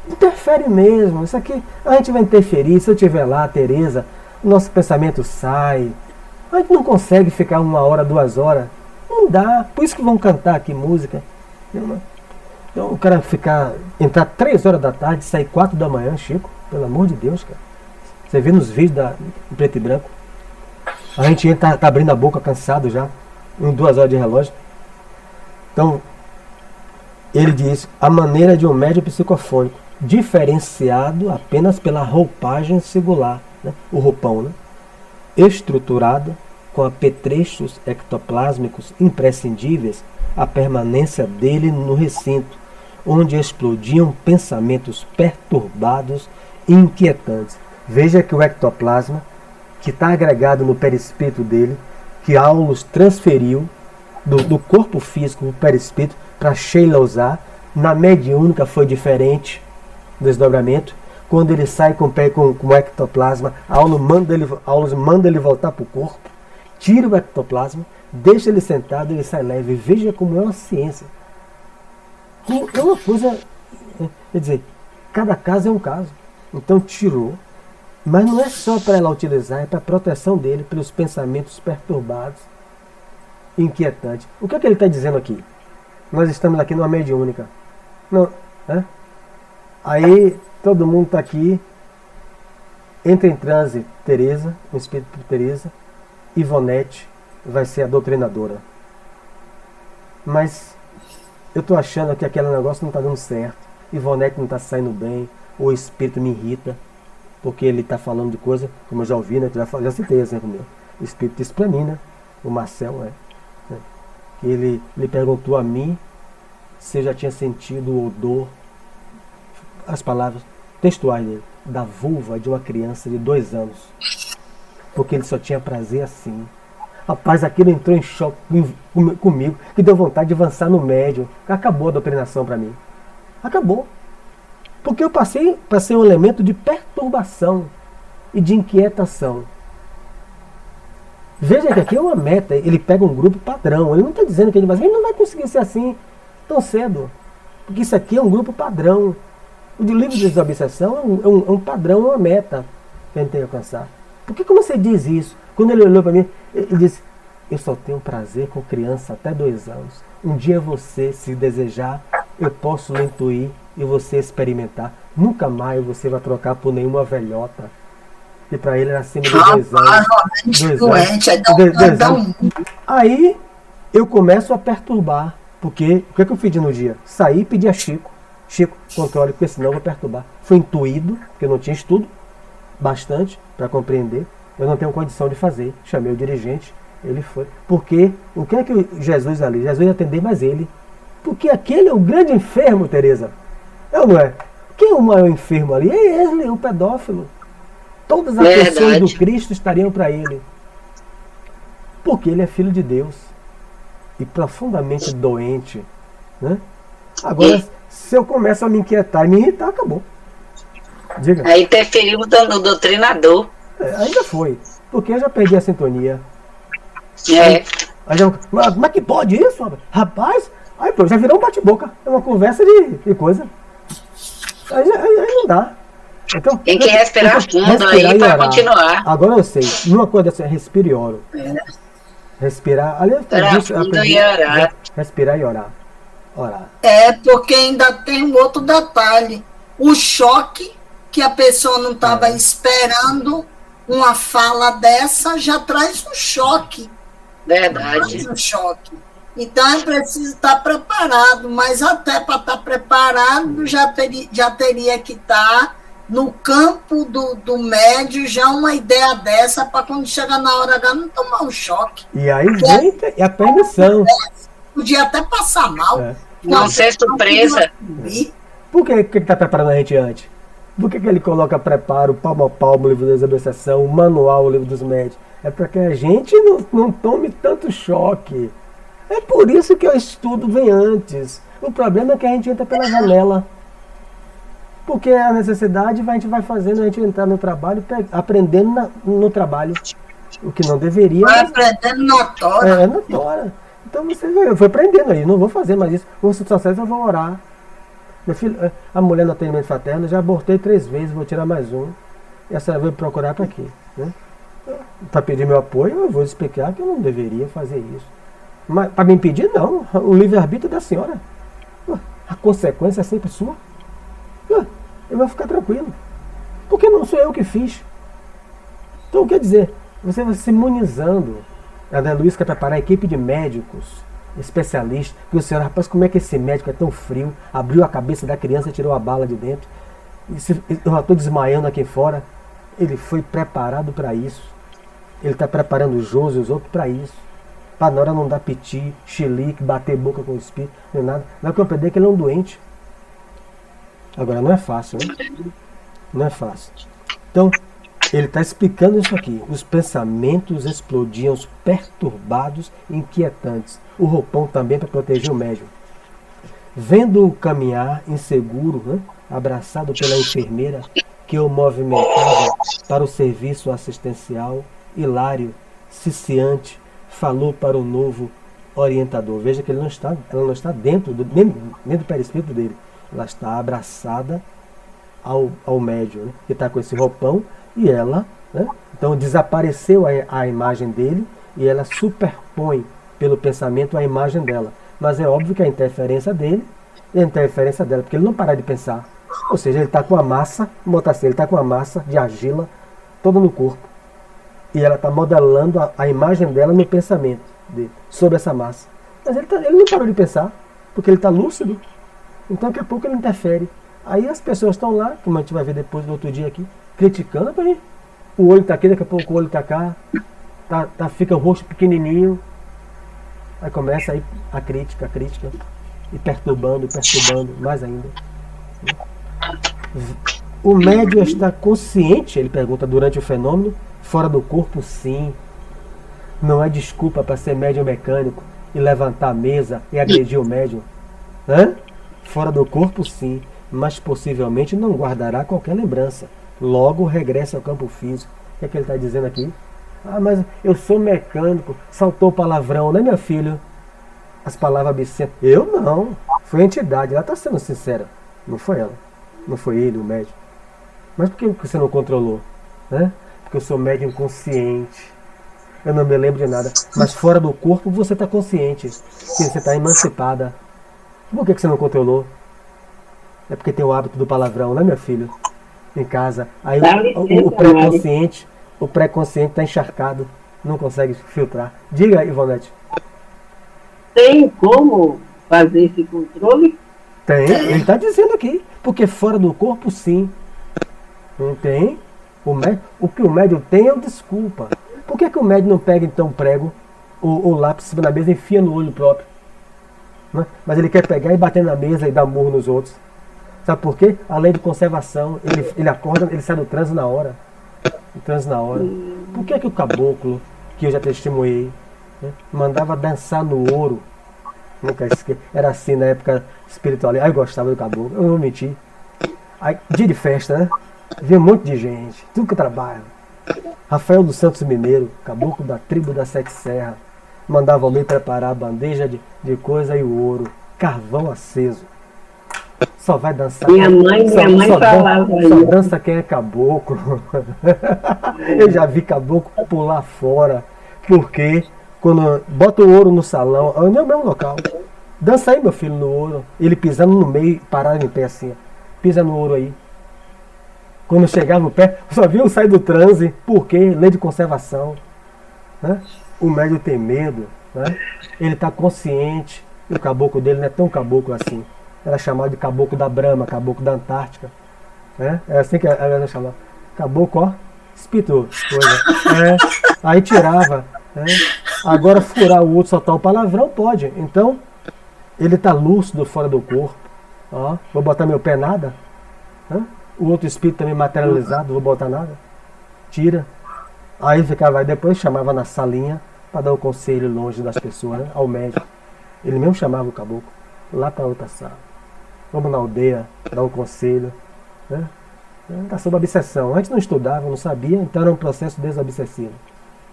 interfere mesmo. Isso aqui, a gente vai interferir. Se eu estiver lá, Tereza, o nosso pensamento sai. A gente não consegue ficar 1 hora, 2 horas. Não dá. Por isso que vão cantar aqui música. Então, o cara entrar 3 horas da tarde, sair 4 da manhã, Chico, pelo amor de Deus, cara. Você vê nos vídeos em preto e branco. A gente tá abrindo a boca cansado já, em 2 horas de relógio. Então, ele diz: a maneira de um médium psicofônico, diferenciado apenas pela roupagem singular, né? O roupão, né? Estruturado com apetrechos ectoplásmicos imprescindíveis à permanência dele no recinto, onde explodiam pensamentos perturbados e inquietantes. Veja que o ectoplasma, que está agregado no perispírito dele, que Aulus transferiu do corpo físico para o perispírito para Sheila usar, na mediúnica foi diferente do desdobramento. Quando ele sai com o ectoplasma, Aulus manda ele voltar para o corpo, tira o ectoplasma, deixa ele sentado, ele sai leve. Veja como é uma ciência. É uma coisa, quer dizer, cada caso é um caso. Então tirou, mas não é só para ela utilizar, é para a proteção dele pelos pensamentos perturbados, inquietantes. O que é que ele está dizendo aqui? Nós estamos aqui numa mediúnica. Não, né? Aí todo mundo está aqui, entra em transe Tereza, o espírito de Tereza, Ivonete vai ser a doutrinadora. Mas eu estou achando que aquele negócio não está dando certo. Ivonete não está saindo bem, o espírito me irrita, porque ele está falando de coisa, como eu já ouvi, né? Já citei exemplo meu. O espírito disse para mim, né? O Marcel, que ele perguntou a mim se eu já tinha sentido o odor, as palavras textuais dele, da vulva de uma criança de 2 anos, porque ele só tinha prazer assim. Rapaz, aquilo entrou em choque comigo, que deu vontade de avançar no médium. Acabou a doutrinação para mim. Acabou. Porque eu passei um elemento de perturbação e de inquietação. Veja que aqui é uma meta. Ele pega um grupo padrão. Ele não está dizendo que ele não vai conseguir ser assim tão cedo. Porque isso aqui é um grupo padrão. O de livro de desobsessão é um padrão, uma meta que a gente tem que alcançar. Por que como você diz isso? Quando ele olhou para mim, ele disse: eu só tenho prazer com criança até 2 anos. Um dia você, se desejar, eu posso lhe intuir e você experimentar. Nunca mais você vai trocar por nenhuma velhota. E para ele era acima de 2 anos. 2 anos. Aí eu começo a perturbar. Porque o que eu pedi no dia? Saí e pedi a Chico. Chico, controle, porque senão eu vou perturbar. Foi intuído, porque eu não tinha estudo bastante para compreender. eu não tenho condição de fazer. Chamei o dirigente, ele foi. Porque o que é que Jesus ali? Jesus ia atender mais ele. Porque aquele é o grande enfermo, Tereza. É ou não é? Quem é o maior enfermo ali? É ele, o pedófilo. Todas as pessoas do Cristo estariam para ele. Porque ele é filho de Deus. E profundamente doente. Né? Agora, se eu começo a me inquietar e me irritar, acabou. Diga. Aí interferiu no doutrinador. Ainda foi. Porque eu já perdi a sintonia. É. Aí já, mas como é que pode isso? Rapaz, aí pô, já virou um bate-boca. É uma conversa de coisa. Aí não dá. Então, tem que respirar fundo aí para continuar. Agora eu sei. Numa coisa assim, respire e oro. Respirar. Aliás, e orar. Respirar e orar. Orar. É, porque ainda tem um outro detalhe. O choque que a pessoa não estava esperando, uma fala dessa já traz um choque. Verdade. Traz um choque. Então é preciso estar preparado, mas até para estar preparado já teria que estar no campo do médio já uma ideia dessa para quando chegar na hora H não tomar um choque. E aí vem a permissão. Podia até passar mal. Não ser surpresa. Por que ele está preparando a gente antes? Por que ele coloca preparo, palmo a palmo, o livro da exortação, o manual, o livro dos médicos? É para que a gente não tome tanto choque. É por isso que o estudo vem antes. O problema é que a gente entra pela janela. Porque a necessidade a gente vai fazendo a gente entrar no trabalho, aprendendo no trabalho. O que não deveria. Vai aprendendo na tora. É, na tora. Então eu fui aprendendo aí, não vou fazer mais isso. O sucesso eu vou orar. Meu filho, a mulher no atendimento fraterno, já abortei 3 vezes, vou tirar mais um. E a senhora veio procurar para quê? Né? Para pedir meu apoio, eu vou explicar que eu não deveria fazer isso. Mas para me impedir, não. O livre-arbítrio da senhora. A consequência é sempre sua. Eu vou ficar tranquilo. Porque não sou eu que fiz. Então, quer dizer, você vai se imunizando. A Ana Luiz quer preparar a equipe de médicos, especialistas, que o senhor, rapaz, como é que esse médico é tão frio? Abriu a cabeça da criança e tirou a bala de dentro. Eu já estou desmaiando aqui fora. Ele foi preparado para isso. Ele está preparando o Josi e os outros para isso. Para na hora não dar piti, chilique, bater boca com o espírito, nem nada. Vai compreender que ele é um doente. Agora não é fácil, né? Não é fácil. Então, ele está explicando isso aqui. Os pensamentos explodiam, perturbados, inquietantes. O roupão também para proteger o médium. Vendo-o caminhar inseguro, né? Abraçado pela enfermeira que o movimentava para o serviço assistencial, Hilário, ciciante, falou para o novo orientador. Veja que ela não está dentro nem do perispírito dele. Ela está abraçada ao médium, né? Que está com esse roupão, e ela, né? Então desapareceu a imagem dele e ela superpõe pelo pensamento a imagem dela. Mas é óbvio que a interferência dele é a interferência dela, porque ele não para de pensar. Ou seja, ele está com a massa, ele está com a massa de argila toda no corpo. E ela está modelando a imagem dela no pensamento dele, sobre essa massa. Mas ele não parou de pensar, porque ele está lúcido. Então daqui a pouco ele interfere. Aí as pessoas estão lá, como a gente vai ver depois no outro dia aqui, criticando. O olho está aqui, daqui a pouco o olho está cá, fica o rosto pequenininho. Aí começa aí a crítica, e perturbando mais ainda. O médium está consciente, ele pergunta, durante o fenômeno, fora do corpo, sim. Não é desculpa para ser médium mecânico e levantar a mesa e agredir o médium. Fora do corpo, sim, mas possivelmente não guardará qualquer lembrança. Logo regressa ao campo físico. O que é que ele está dizendo aqui? Mas eu sou mecânico, saltou palavrão, né, meu filho? As palavras obscenas. Eu não. Foi a entidade, ela está sendo sincera. Não foi ela. Não foi ele, o médium. Mas por que você não controlou? Porque eu sou médium consciente. Eu não me lembro de nada. Mas fora do corpo você está consciente. Que você está emancipada. Por que você não controlou? É porque tem o hábito do palavrão, né, meu filho? Em casa. Aí o pré-consciente está encharcado. Não consegue filtrar. Diga, Ivonete. Tem como fazer esse controle? Tem, ele está dizendo aqui. Porque fora do corpo, sim. Não tem. O que o médium tem é desculpa. Por que o médium não pega então o prego, o lápis na mesa e enfia no olho próprio? Né? Mas ele quer pegar e bater na mesa e dar murro nos outros. Sabe por quê? A lei de conservação. Ele acorda, ele sai do transe na hora. O transe na hora. Por que o caboclo, que eu já testemunhei, né, mandava dançar no ouro? Nunca esqueci. Era assim na época espiritual. Aí eu gostava do caboclo. Eu não vou mentir. Aí, dia de festa, né? Via um monte de gente. Tudo que trabalha. Rafael dos Santos Mineiro, caboclo da tribo da Sete Serra, mandava ao meio preparar a bandeja de coisa e o ouro. Carvão aceso. Só vai dançar. Minha mãe falava só isso. dança quem é caboclo. Eu já vi caboclo pular fora. Porque quando bota o ouro no salão, é o mesmo local. Dança aí, meu filho, no ouro. Ele pisando no meio, parado em pé assim. Pisa no ouro aí. Quando chegava no pé, só viu sair do transe. Por quê? Lei de conservação. Né? O médium tem medo. Né? Ele está consciente. E o caboclo dele não é tão caboclo assim. Era chamado de caboclo da Brahma, caboclo da Antártica. Né? É assim que ela chamava. Caboclo, ó, espírito. Aí tirava. Né? Agora furar o outro, soltar o palavrão, pode. Então, ele está lúcido fora do corpo. Ó, vou botar meu pé nada. Né? O outro espírito também materializado, vou botar nada. Tira. Aí ficava, depois chamava na salinha para dar o conselho longe das pessoas, né? Ao médico. Ele mesmo chamava o caboclo lá para outra sala. Vamos na aldeia, dar o conselho. Né? Está sob obsessão. Antes não estudava, não sabia, então era um processo desobsessivo.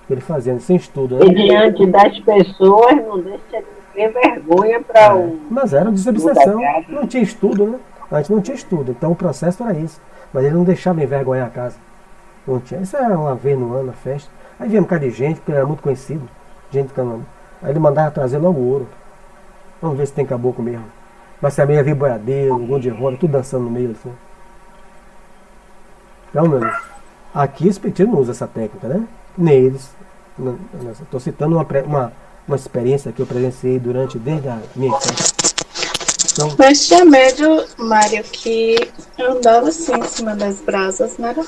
Ele fazendo, sem estudo. Né? E diante das pessoas, não deixa de ter vergonha para o. Mas era desobsessão. Não tinha estudo, né? Antes não tinha estudo, então o processo era isso. Mas ele não deixava envergonhar a casa. Não tinha. Isso era uma vez no ano, a festa. Aí vinha um bocado de gente, porque era muito conhecido. Gente canando. Aí ele mandava trazer logo o ouro. Vamos ver se tem caboclo mesmo. Mas também havia boiadeiro, gol de roda, tudo dançando no meio assim. Então, meu Deus, aqui o espiritismo não usa essa técnica, né? Nem eles. Estou citando uma experiência que eu presenciei desde a minha infância. Então, Mas tinha médio, Mário, que andava assim em cima das brasas, não era?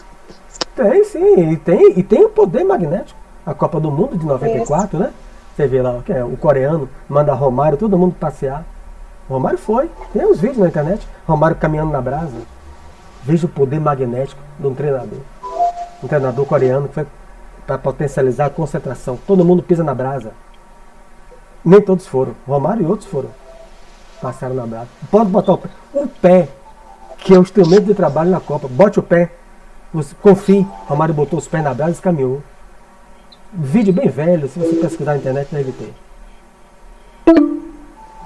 tem sim, e tem o poder magnético. A Copa do Mundo de 94, né? Você vê lá, o coreano manda Romário, todo mundo passear. Romário foi, tem uns vídeos na internet, Romário caminhando na brasa. Veja o poder magnético de um treinador. Um treinador coreano que foi para potencializar a concentração. Todo mundo pisa na brasa. Nem todos foram. Romário e outros foram. Passaram na brasa. Pode botar o pé. O pé, que é o instrumento de trabalho na Copa. Bote o pé. Confie. Romário botou os pés na brasa e caminhou. Vídeo bem velho, se você pesquisar na internet, deve ter.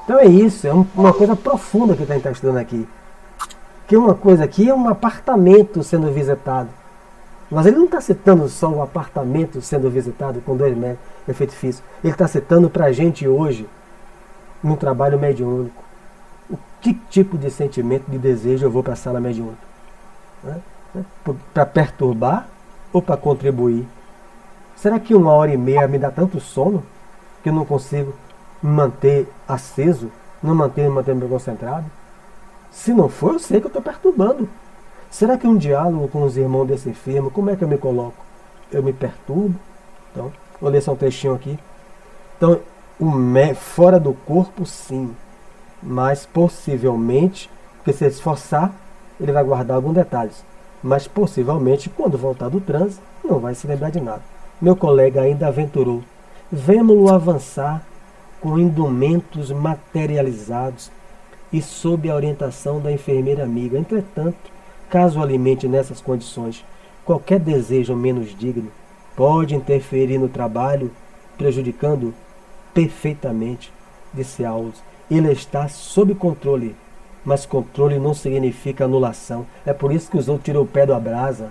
Então é isso, é uma coisa profunda que está estudando aqui. Que uma coisa aqui é um apartamento sendo visitado. Mas ele não está citando só o apartamento sendo visitado com 2 metros, efeito físico. Ele está citando para a gente hoje, num trabalho mediúnico, o que tipo de sentimento, de desejo eu vou para a sala mediúnica? Né? Para perturbar ou para contribuir? Será que 1h30 me dá tanto sono que eu não consigo me manter aceso, não manter-me concentrado? Se não for, eu sei que eu estou perturbando. Será que um diálogo com os irmãos desse enfermo, como é que eu me coloco? Eu me perturbo? Então, vou ler só um textinho aqui. Então, fora do corpo, sim. Mas possivelmente, porque se ele esforçar, ele vai guardar alguns detalhes. Mas possivelmente, quando voltar do transe, não vai se lembrar de nada. Meu colega ainda aventurou. Vemo-lo avançar com indumentos materializados e sob a orientação da enfermeira amiga. Entretanto, caso alimente nessas condições qualquer desejo menos digno, pode interferir no trabalho, prejudicando perfeitamente, disse Aulos. Ele está sob controle, mas controle não significa anulação. É por isso que os outros tiram o pé da brasa,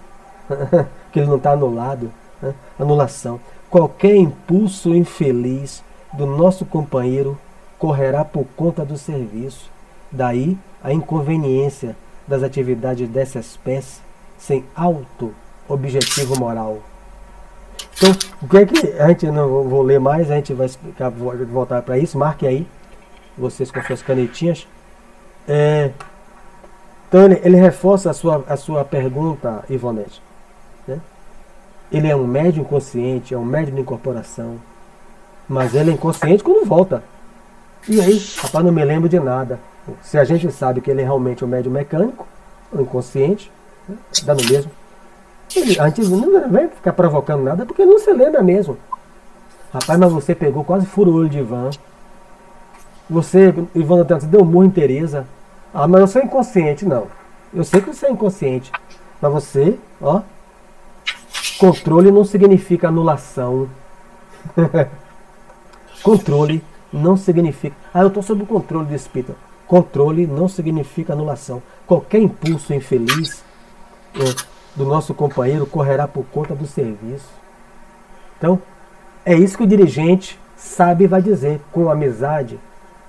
que ele não está anulado. Né? Anulação. Qualquer impulso infeliz do nosso companheiro correrá por conta do serviço. Daí a inconveniência das atividades dessa espécie sem alto objetivo moral. Então, o que é que a gente não vou ler mais, a gente vai explicar, voltar para isso, marque aí, vocês com suas canetinhas. Então ele reforça a sua pergunta, Ivonete. Né? Ele é um médium inconsciente, é um médium de incorporação. Mas ele é inconsciente quando volta. E aí, rapaz, não me lembro de nada. Se a gente sabe que ele é realmente um médium mecânico, ou inconsciente, né, dá no mesmo. A gente não vai ficar provocando nada porque ele não se lembra mesmo. Rapaz, mas você pegou, quase furou o olho de Ivan. Você, Ivan, você deu um murro em Tereza. Ah, mas eu sou inconsciente, não. Eu sei que você é inconsciente. Mas você, ó, controle não significa anulação. Controle não significa... Ah, eu estou sob o controle do espírito. Controle não significa anulação. Qualquer impulso infeliz do nosso companheiro correrá por conta do serviço. Então, é isso que o dirigente sabe e vai dizer, com amizade,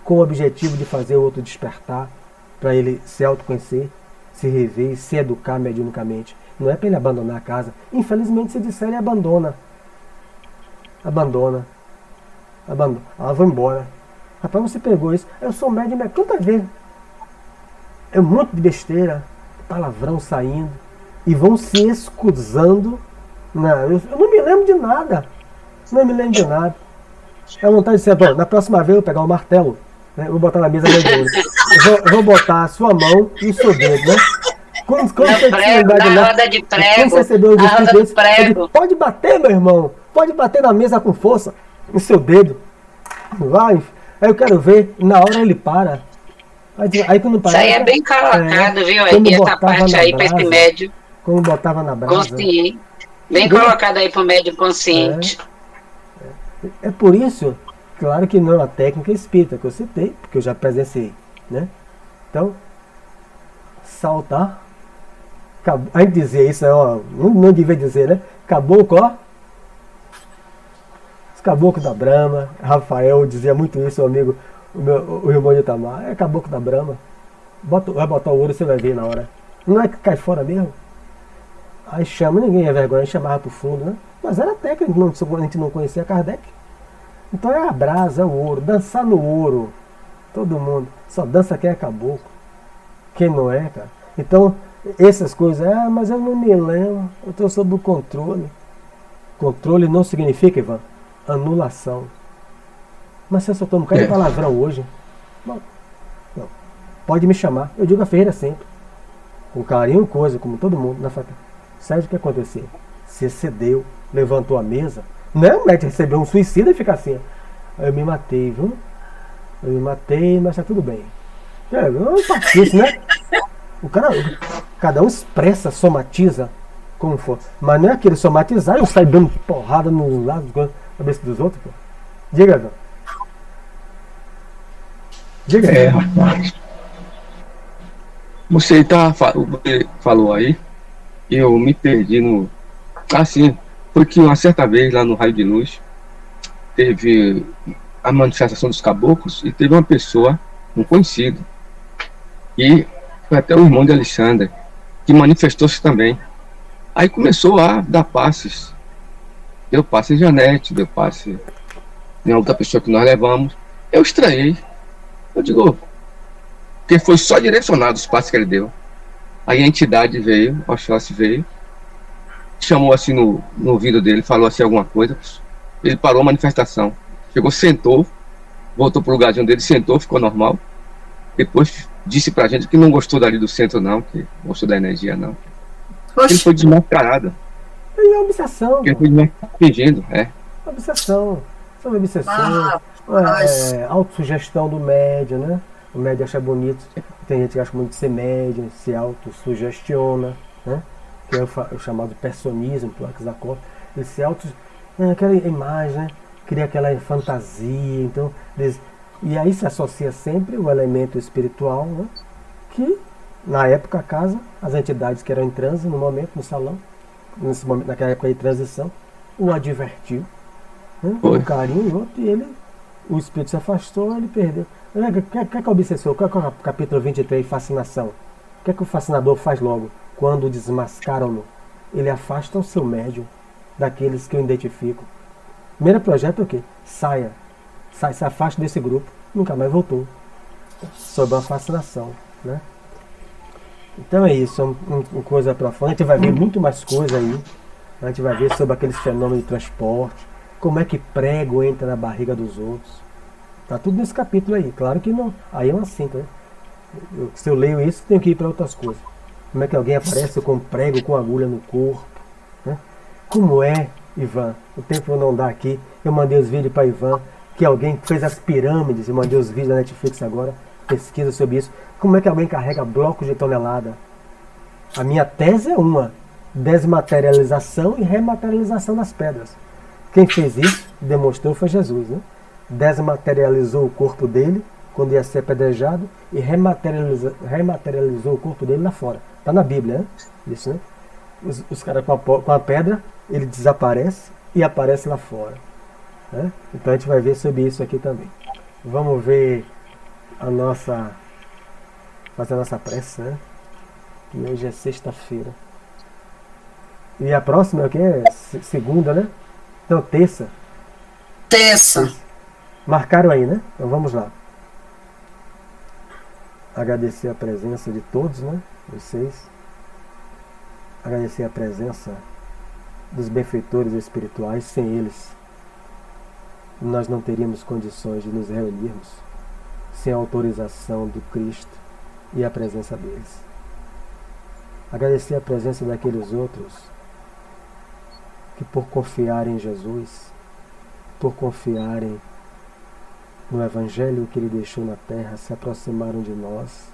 com o objetivo de fazer o outro despertar, para ele se autoconhecer, se rever, se educar mediunicamente. Não é para ele abandonar a casa. Infelizmente, se disser, ele abandona. Abandona. Ah, vou embora. Rapaz, você pegou isso. Eu sou médium, mas quanta vez? É um monte de besteira, palavrão saindo, e vão se escusando. Não, eu não me lembro de nada. Não me lembro de nada. É vontade de ser, bom, na próxima vez eu vou pegar um martelo, né, eu vou botar na mesa mediúnica. Eu vou botar a sua mão e o seu dedo, né? Quando você prego, na roda de prego. Quando você recebeu um espírito desse, pode bater, meu irmão. Pode bater na mesa com força, no seu dedo. Vai. Aí eu quero ver, na hora ele para. Aí quando para. Isso aí é bem colocado, viu? Aí essa parte aí para esse médium. Como botava na brasa. Consciente. Bem colocado aí para o médium consciente. É por isso, claro que não é uma técnica espírita que eu citei, porque eu já presenciei, né? Então, saltar. A gente dizia isso, não devia dizer, né? Caboclo, ó. Os caboclos da Brahma. Rafael dizia muito isso, o amigo, o irmão de Itamar. É caboclo da Brahma. Vai botar o ouro, você vai ver na hora. Não é que cai fora mesmo? Aí chama, ninguém é vergonha, chamava pro fundo, né? Mas era técnica, a gente não conhecia Kardec. Então é a brasa, é o ouro, dançar no ouro. Todo mundo. Só dança quem é caboclo. Quem não é, cara. Então, essas coisas, mas eu não me lembro, eu estou sob o controle. Controle não significa, Ivan, anulação. Mas você só toma um cara de palavrão hoje. Não. Pode me chamar, eu digo a Ferreira sempre. Com carinho, coisa, como todo mundo na faca. Sabe o que aconteceu? Se excedeu, levantou a mesa. Não, o médico recebeu um suicida e fica assim. Eu me matei, viu? Eu me matei, mas tá tudo bem. Não é isso, né? Cada um expressa, somatiza como for. Mas não é aquele somatizar e eu saio dando porrada nos lados, na cabeça dos outros, pô. Diga, João. Diga. Rapaz. Você falou aí, e eu me perdi no... Assim, foi que uma certa vez lá no Raio de Luz, teve a manifestação dos caboclos e teve uma pessoa, um conhecido, e foi até o irmão de Alexandre, que manifestou-se também. Aí começou a dar passes. Deu passe em Janete, deu passe em outra pessoa que nós levamos. Eu estranhei. Eu digo, porque foi só direcionado os passes que ele deu. Aí a entidade veio, o Oxóssi veio, chamou assim no ouvido dele, falou assim alguma coisa. Ele parou a manifestação. Chegou, sentou, voltou pro lugarzinho dele, sentou, ficou normal. Depois disse pra gente que não gostou dali do centro não, que não gostou da energia não. Ele foi desmascarado. É obsessão. Ele foi fingindo, Obsessão. São obsessão. Autossugestão do médium, né? O médium acha bonito. Tem gente que acha muito de ser médium, se autossugestiona, né? Que é o chamado personismo, que ele se aquela imagem, né? Cria aquela fantasia, então e aí se associa sempre o elemento espiritual, né? Que na época a casa, as entidades que eram em transe no momento, no salão, nesse momento, naquela época de transição, o advertiu, né? Com carinho, e o espírito se afastou, ele perdeu. O que é o obsessor? Qual é o capítulo 23, fascinação? O que é que o fascinador faz logo? Quando desmascaram-no, ele afasta o seu médium daqueles que o identificam. Primeiro projeto é o quê? Saia, se afaste desse grupo. Nunca mais voltou. Sob a fascinação, né? Então é isso, uma coisa profunda. A gente vai ver muito mais coisa aí. A gente vai ver sobre aqueles fenômenos de transporte, como é que prego entra na barriga dos outros. Tá tudo nesse capítulo aí. Claro que não. Aí é uma cinta, né? Se eu leio isso, tenho que ir para outras coisas. Como é que alguém aparece com prego, com agulha no corpo? Né? Como é, Ivan? O tempo não dá aqui. Eu mandei os vídeos para Ivan, que alguém fez as pirâmides. Eu mandei os vídeos da Netflix agora. Pesquisa sobre isso. Como é que alguém carrega blocos de tonelada? A minha tese é uma: desmaterialização e rematerialização das pedras. Quem fez isso, demonstrou, foi Jesus, né? Desmaterializou o corpo dele quando ia ser apedrejado e rematerializou o corpo dele lá fora. Está na Bíblia, né? Isso, né? Os caras com a pedra, ele desaparece e aparece lá fora. Né? Então a gente vai ver sobre isso aqui também. Vamos ver fazer a nossa prece, né? Que hoje é sexta-feira. E a próxima é o que? Segunda, né? Então, terça. Terça. Marcaram aí, né? Então vamos lá. Agradecer a presença de todos, né? Vocês. Agradecer a presença dos benfeitores espirituais. Sem eles, nós não teríamos condições de nos reunirmos sem a autorização do Cristo e a presença deles. Agradecer a presença daqueles outros que, por confiarem em Jesus, por confiarem no Evangelho que Ele deixou na terra, se aproximaram de nós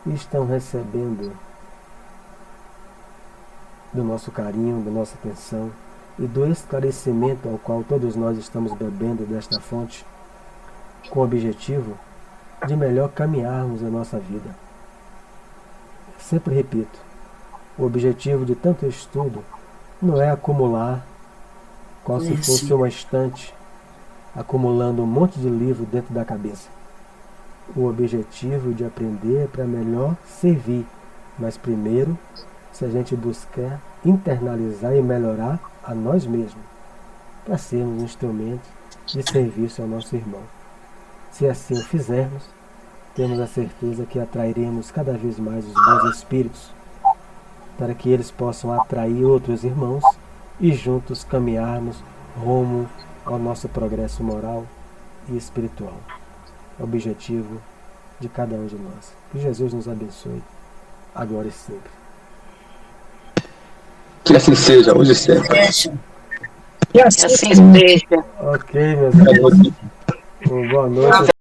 e estão recebendo do nosso carinho, da nossa atenção e do esclarecimento ao qual todos nós estamos bebendo desta fonte, com o objetivo de melhor caminharmos a nossa vida. Sempre repito, o objetivo de tanto estudo não é acumular, como se fosse uma estante, acumulando um monte de livro dentro da cabeça. O objetivo de aprender é para melhor servir, mas primeiro, se a gente buscar internalizar e melhorar a nós mesmos, para sermos um instrumento de serviço ao nosso irmão. Se assim o fizermos, temos a certeza que atrairemos cada vez mais os bons espíritos, para que eles possam atrair outros irmãos e juntos caminharmos rumo ao nosso progresso moral e espiritual. Objetivo de cada um de nós. Que Jesus nos abençoe, agora e sempre. Que assim seja, hoje e sempre. Que assim seja. Ok, meus amigos. Boa noite.